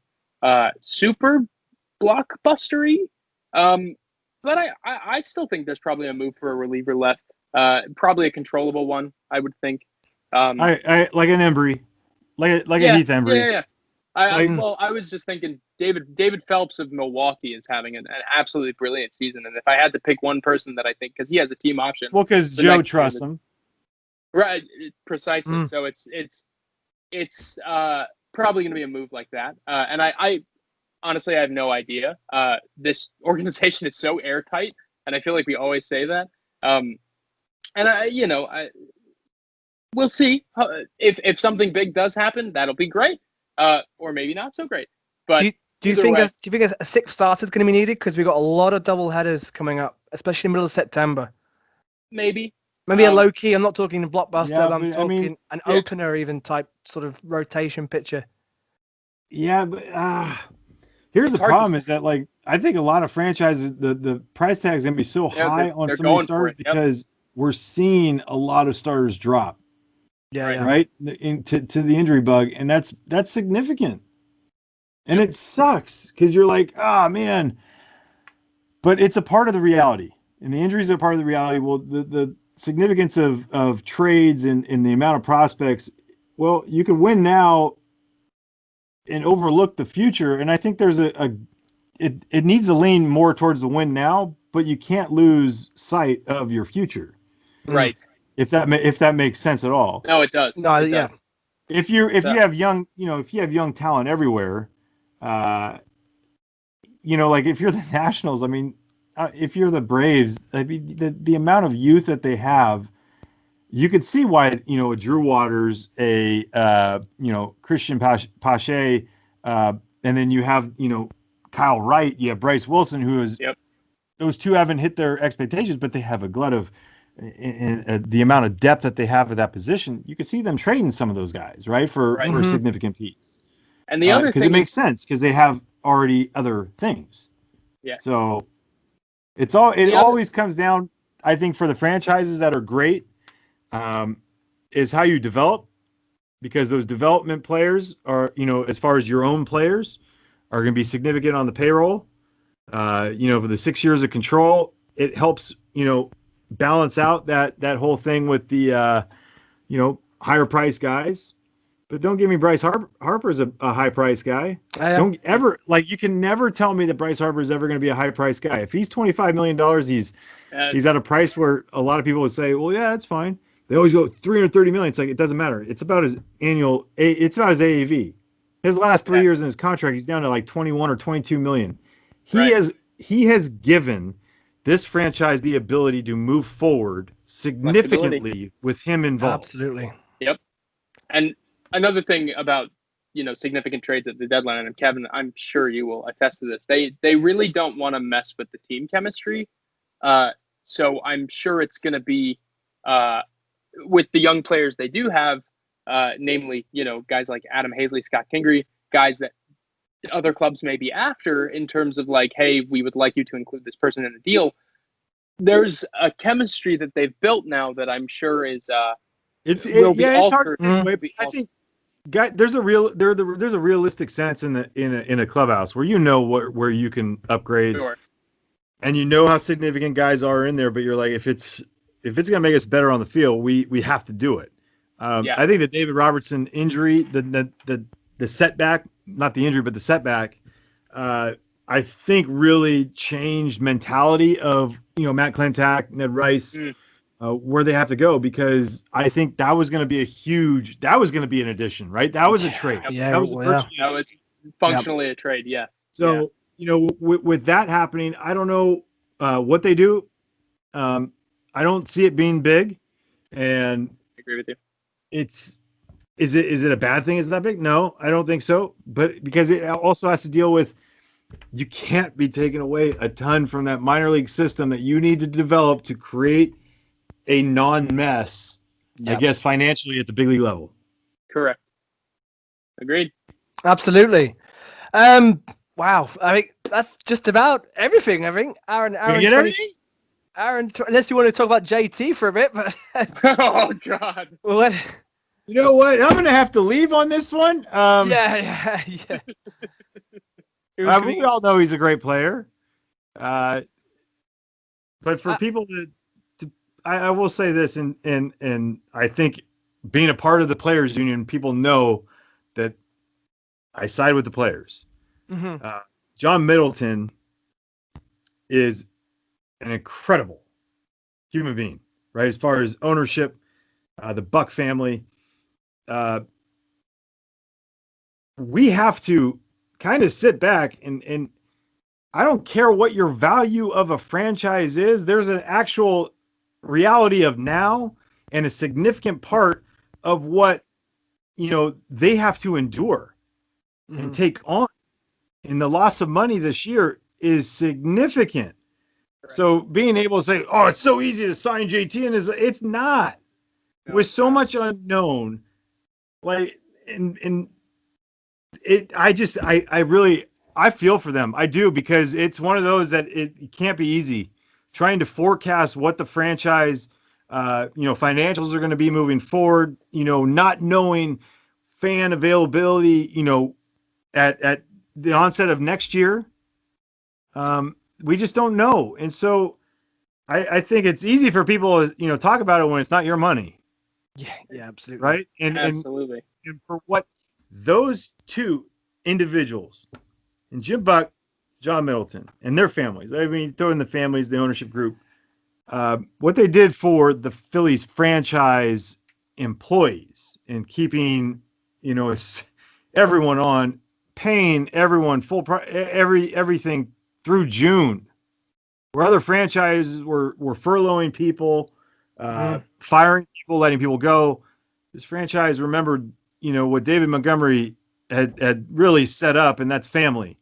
super blockbustery. But I still think there's probably a move for a reliever left. Probably a controllable one, I would think. I like an Embry, like a Heath Embry. Yeah. I was just thinking David Phelps of Milwaukee is having an absolutely brilliant season, and if I had to pick one person that I think, because he has a team option, Well, because Joe trusts him, right? Precisely. So it's probably going to be a move like that, and I honestly I have no idea. This organization is so airtight, and I feel like we always say that. And we'll see if something big does happen. That'll be great, or maybe not so great. But do you think a sixth starter is going to be needed? Because we've got a lot of double headers coming up, especially in the middle of September. Maybe a low key. I'm not talking a blockbuster. Yeah, but I'm talking an opener, even type sort of rotation pitcher. Yeah, but here's the problem: is that I think a lot of franchises the price tag is going to be so high on some of these starters because we're seeing a lot of starters drop. Yeah. Right to the injury bug, and that's significant, and it sucks because you're like, oh man, but it's a part of the reality, and the injuries are part of the reality. Well, the significance of trades and the amount of prospects. Well, you can win now and overlook the future, and I think there's it needs to lean more towards the win now, but you can't lose sight of your future. Right. If that makes sense at all. No, it does. No, it yeah. does. If you have young, if you have young talent everywhere, like if you're the Nationals, I mean, if you're the Braves, I mean, the amount of youth that they have, you could see why, a Drew Waters, a Christian Pache, and then you have, Kyle Wright, you have Bryce Wilson, who is, those two haven't hit their expectations, but they have a glut of, in the amount of depth that they have at that position. You could see them trading some of those guys, right, for a significant piece. And the other thing, because it makes sense because they have already other things. Yeah. So it always comes down, I think, for the franchises that are great, is how you develop, because those development players are, as far as your own players, are going to be significant on the payroll. For the 6 years of control, it helps, balance out that whole thing with the, higher price guys. But don't give me Bryce Harper's a high price guy. Don't ever, you can never tell me that Bryce Harper is ever going to be a high price guy. If he's $25 million, he's at a price where a lot of people would say, well, yeah, that's fine. They always go 330 million. It's like, it doesn't matter. It's about his it's about his AAV. His last 3 years in his contract, he's down to 21 or 22 million. He has given this franchise the ability to move forward significantly with him involved. Absolutely. Yep. And another thing about, significant trades at the deadline, and Kevin, I'm sure you will attest to this. They really don't want to mess with the team chemistry. So I'm sure it's going to be with the young players they do have, namely, guys like Adam Hazley, Scott Kingery, guys that other clubs may be after in terms of like, hey, we would like you to include this person in the deal. There's a chemistry that they've built now that I'm sure is it's altered. hard. I think there's a realistic sense in a clubhouse where where you can upgrade, Sure. and how significant guys are in there. But you're like, if it's gonna make us better on the field, we have to do it. I think the David Robertson injury, the setback, not the injury, but the setback, I think really changed mentality of Matt Klentak, Ned Rice, where they have to go, because I think that was going to be an addition, right? That was a trade. Yeah, that was functionally a trade. Yes. So with that happening, I don't know what they do. I don't see it being big, and I agree with you. Is it a bad thing? It's that big? No, I don't think so. But because it also has to deal with, you can't be taking away a ton from that minor league system that you need to develop to create a non-mess, I guess, financially at the big league level. Correct. Agreed. Absolutely. Wow. I mean, that's just about everything. I think Aaron, unless you want to talk about JT for a bit, but oh God. Well, you know what? I'm going to have to leave on this one. Yeah. We all know he's a great player. But for people I will say this, and I think being a part of the players union, people know that I side with the players. Mm-hmm. John Middleton is an incredible human being, right? As far as ownership, the Buck family, we have to kind of sit back and I don't care what your value of a franchise is. There's an actual reality of now and a significant part of what, they have to endure and take on. And the loss of money this year is significant. Right. So being able to say, oh, it's so easy to sign JT, and it's not. No, with so much unknown, like, and it, I feel for them. I do, because it's one of those that it can't be easy trying to forecast what the franchise, financials are going to be moving forward, not knowing fan availability, at the onset of next year. We just don't know. And so I think it's easy for people to, talk about it when it's not your money. Yeah, absolutely. Right. And absolutely. And for what those two individuals, and Jim Buck, John Middleton, and their families, I mean, throw in the families, the ownership group, what they did for the Phillies franchise employees and keeping, everyone on, paying everyone full price, everything through June, where other franchises were furloughing people, firing people, letting people go. This franchise remembered, what David Montgomery had really set up, and that's family.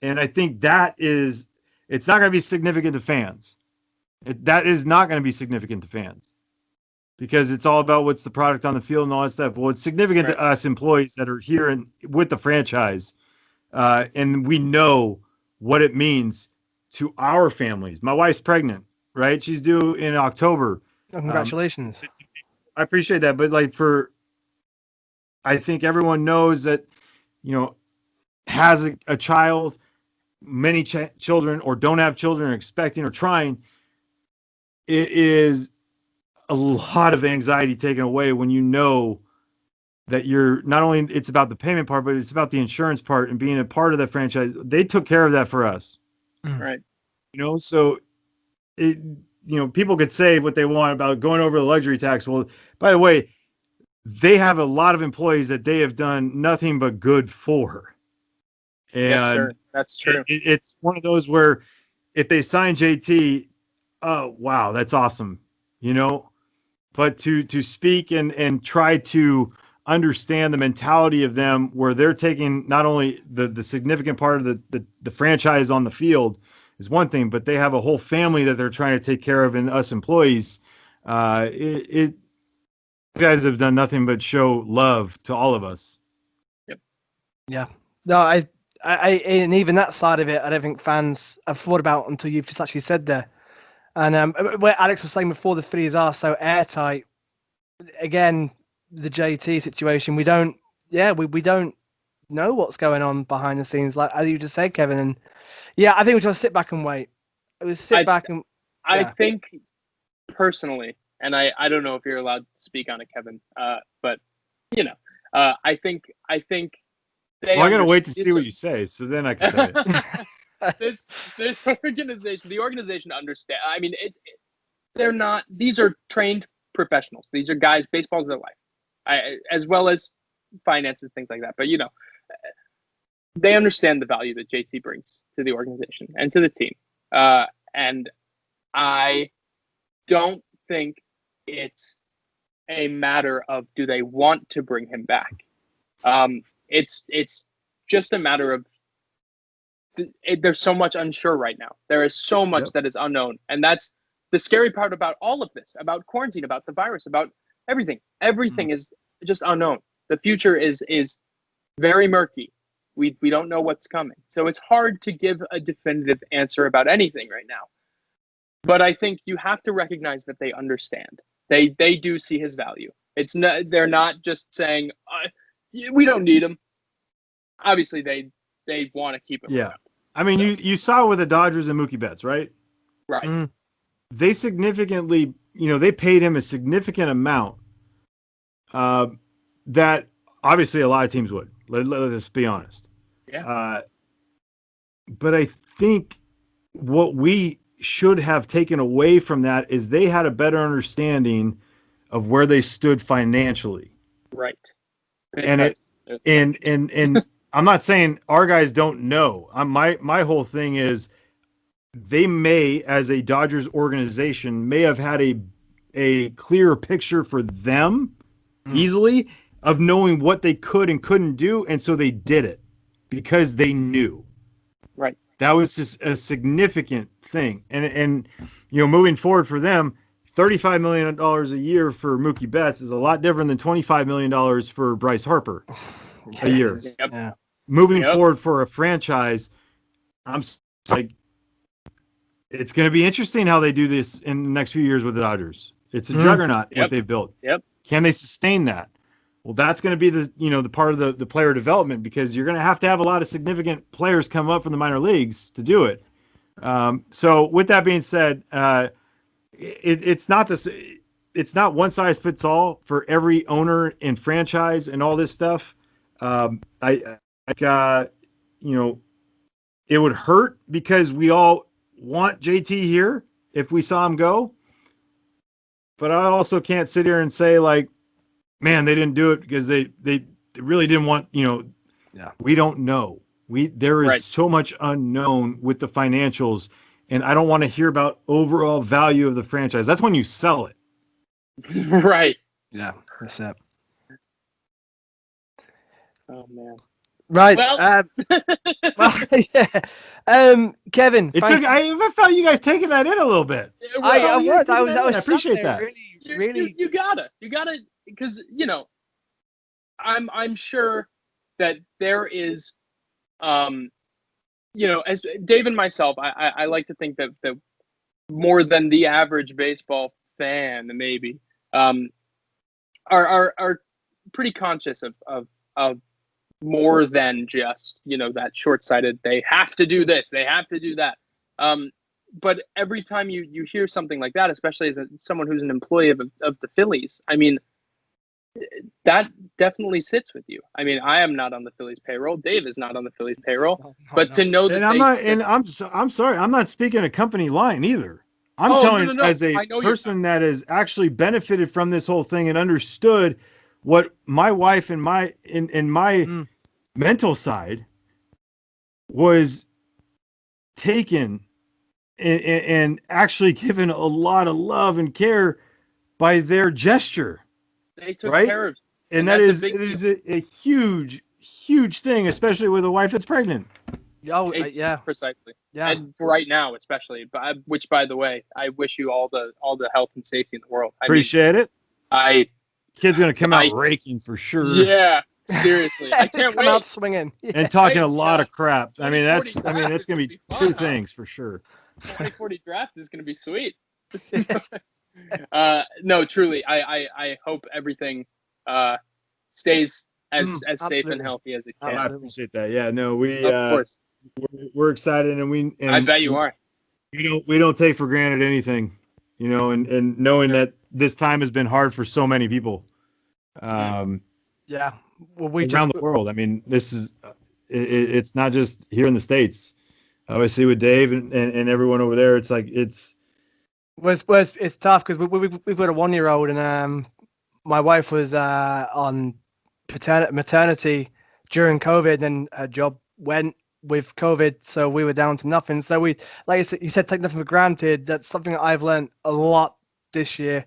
And I think it's not going to be significant to fans. That is not going to be significant to fans, because it's all about what's the product on the field and all that stuff. Well, it's significant to us employees that are here with the franchise. And we know what it means to our families. My wife's pregnant, right? She's due in October. Oh, congratulations. I appreciate that. But I think everyone knows that, has a child, many children, or don't have children, or expecting or trying. It is a lot of anxiety taken away when you know that you're not only, it's about the payment part, but it's about the insurance part and being a part of that franchise. They took care of that for us. Right. So people could say what they want about going over the luxury tax. Well, by the way, they have a lot of employees that they have done nothing but good for. And yes, sir. That's true. It's one of those where if they sign JT, oh, wow, that's awesome. But to speak and try to understand the mentality of them, where they're taking not only the significant part of the franchise on the field is one thing, but they have a whole family that they're trying to take care of, and us employees. You guys have done nothing but show love to all of us. Yeah. No, I and even that side of it, I don't think fans have thought about until you've just actually said there. And where Alex was saying before, the Phillies are so airtight. Again, the JT situation, we don't know what's going on behind the scenes, like as you just said, Kevin. And yeah, I think we just sit back and wait. It was sit back and. I think personally, and I don't know if you're allowed to speak on it, Kevin, but I think they. Well, I gotta wait to see what you say, so then I can say it. this organization, the organization understand. I mean, they're not. These are trained professionals. These are guys. Baseball's their life, as well as finances, things like that. But they understand the value that JT brings to the organization and to the team. And I don't think it's a matter of do they want to bring him back. It's just a matter of there's so much unsure right now. There is so much that is unknown, and that's the scary part about all of this, about quarantine, about the virus, about everything. Everything is just unknown. The future is very murky. We don't know what's coming, so it's hard to give a definitive answer about anything right now. But I think you have to recognize that they understand. They do see his value. It's not, they're not just saying we don't need him. Obviously, they want to keep him around. I mean, you saw it with the Dodgers and Mookie Betts, right? Right. They significantly, they paid him a significant amount that obviously a lot of teams would. Let's be honest. Yeah. But I think what we should have taken away from that is they had a better understanding of where they stood financially. Right. And I'm not saying our guys don't know. My whole thing is they may, as a Dodgers organization, may have had a clearer picture for them easily of knowing what they could and couldn't do, and so they did it because they knew. Right. That was just a significant thing. And moving forward for them, $35 million a year for Mookie Betts is a lot different than $25 million for Bryce Harper a year. Yep. Yeah. Moving forward for a franchise, I'm like, it's going to be interesting how they do this in the next few years with the Dodgers. It's a juggernaut what they've built. Yep. Can they sustain that? Well, that's going to be the part of the player development, because you're going to have a lot of significant players come up from the minor leagues to do it. So with that being said, it's not one size fits all for every owner and franchise and all this stuff. It would hurt because we all want JT here if we saw him go. But I also can't sit here and say, like, man, they didn't do it because they really didn't want, we don't know. There is so much unknown with the financials, and I don't want to hear about overall value of the franchise. That's when you sell it. Right. Yeah, that's it. Oh man. Right. Well, yeah. Kevin, I felt you guys taking that in a little bit. I was appreciate that. Really, you gotta, because I'm sure that there is, as Dave and myself, I like to think that more than the average baseball fan, maybe, are pretty conscious of more than just, that short-sighted, they have to do this, they have to do that. But every time you hear something like that, especially as someone who's an employee of the Phillies, I mean, that definitely sits with you. I mean, I am not on the Phillies payroll. Dave is not on the Phillies payroll. To know that I'm sorry, I'm not speaking a company line either. I'm telling you as a person that has actually benefited from this whole thing and understood what my wife and my mental side was taken and actually given a lot of love and care by their gesture. They took care of, and it is a huge, huge thing, especially with a wife that's pregnant. Oh, yeah, precisely. Yeah, and right now, especially. Which, by the way, I wish you all the health and safety in the world. Appreciate it. Kid's gonna come out I- raking for sure. Yeah, seriously, I can't Come wait. out swinging. And talking Hey, a lot of crap. I mean, 2040 that's draft is gonna gonna be be fun, two huh? things for sure. 2040 draft is gonna be sweet. No, truly, I hope everything stays as safe and Absolutely. healthy as it I can. Absolutely. appreciate that. Yeah, no, Of course, we're excited, and I bet you are. we don't take for granted anything, and knowing that this time has been hard for so many people Yeah. Well, we around just the world. I mean, this is it's not just here in the States. Obviously, with Dave and everyone over there, it's like it's it's tough because we've got a 1-year-old, and my wife was on maternity during COVID, and her job went with COVID, so we were down to nothing. So we, like you said, take nothing for granted. That's something that I've learned a lot this year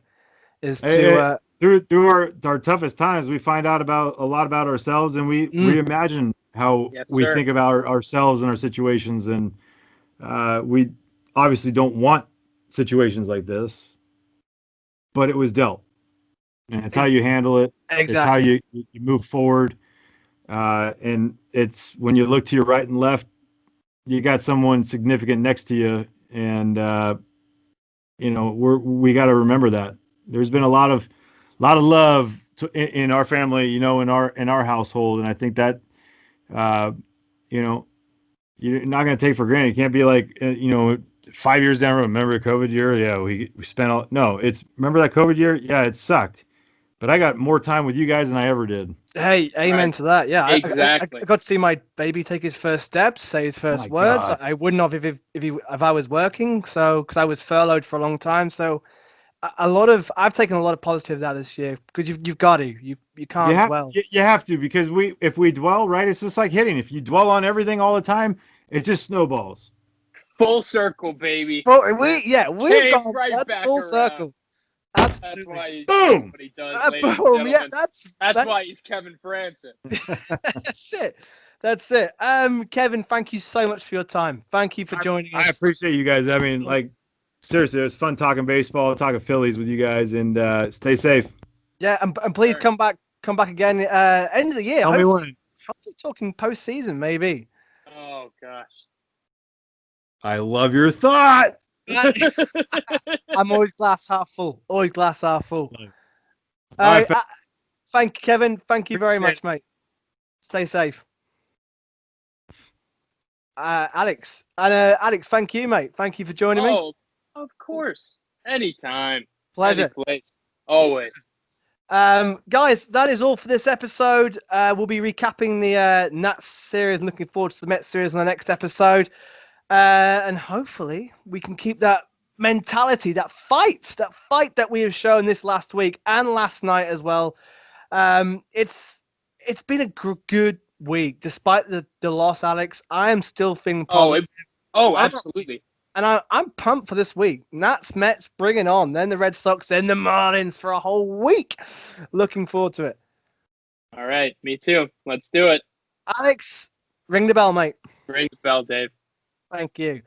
is to through our toughest times, we find out about a lot about ourselves, and we reimagine how Yes, we sir. think about ourselves and our situations, and we obviously don't want situations like this, but it was dealt, and it's how you handle it. It's how exactly. you move forward, and it's when you look to your right and left, you got someone significant next to you, and we got to remember that there's been a lot of love in our family, in our household, and I think that you know you're not going to take for granted. You can't be like 5 years down the road. Remember the COVID year? Yeah, we spent all. No, it's remember that COVID year? Yeah, it sucked, but I got more time with you guys than I ever did. Hey, amen Right. to that. Yeah, Exactly. I got to see my baby take his first steps, say his first my words. God. I wouldn't have if I was working. So because I was furloughed for a long time. So I've taken a lot of positives out of this year because you've got to you can't dwell. You have to, because if we dwell, right, it's just like hitting. If you dwell on everything all the time, it just snowballs. Full circle, baby. Well, we've Came gone right that's back full around. circle. That's Absolutely. why he's Boom! doing what he does, ladies and Boom. Yeah, gentlemen. that's That's why he's Kevin Frandsen. that's it. That's it. Kevin, thank you so much for your time. Thank you for joining us. I appreciate you guys. I mean, like, seriously, it was fun talking baseball, talking Phillies with you guys, and stay safe. Yeah, and please Sure. come back again end of the year. Tell me when. Hopefully talking postseason maybe. Oh gosh. I love your thought. I'm always glass half full. Always glass half full. All right, Thank you, Kevin. Thank you very Appreciate much, mate. Stay safe. Alex. And Alex, thank you, mate. Thank you for joining me. Oh, of course. Anytime. Pleasure. Any place. Always. Guys, that is all for this episode. We'll be recapping the Nats series and looking forward to the Mets series in the next episode. And hopefully we can keep that mentality, that fight that we have shown this last week and last night as well. It's been a good week despite the loss, Alex. I am still feeling positive. Absolutely. And I'm pumped for this week. Nats, Mets, bring it on. Then the Red Sox, then the Marlins for a whole week. Looking forward to it. All right. Me too. Let's do it. Alex, ring the bell, mate. Ring the bell, Dave. Thank you.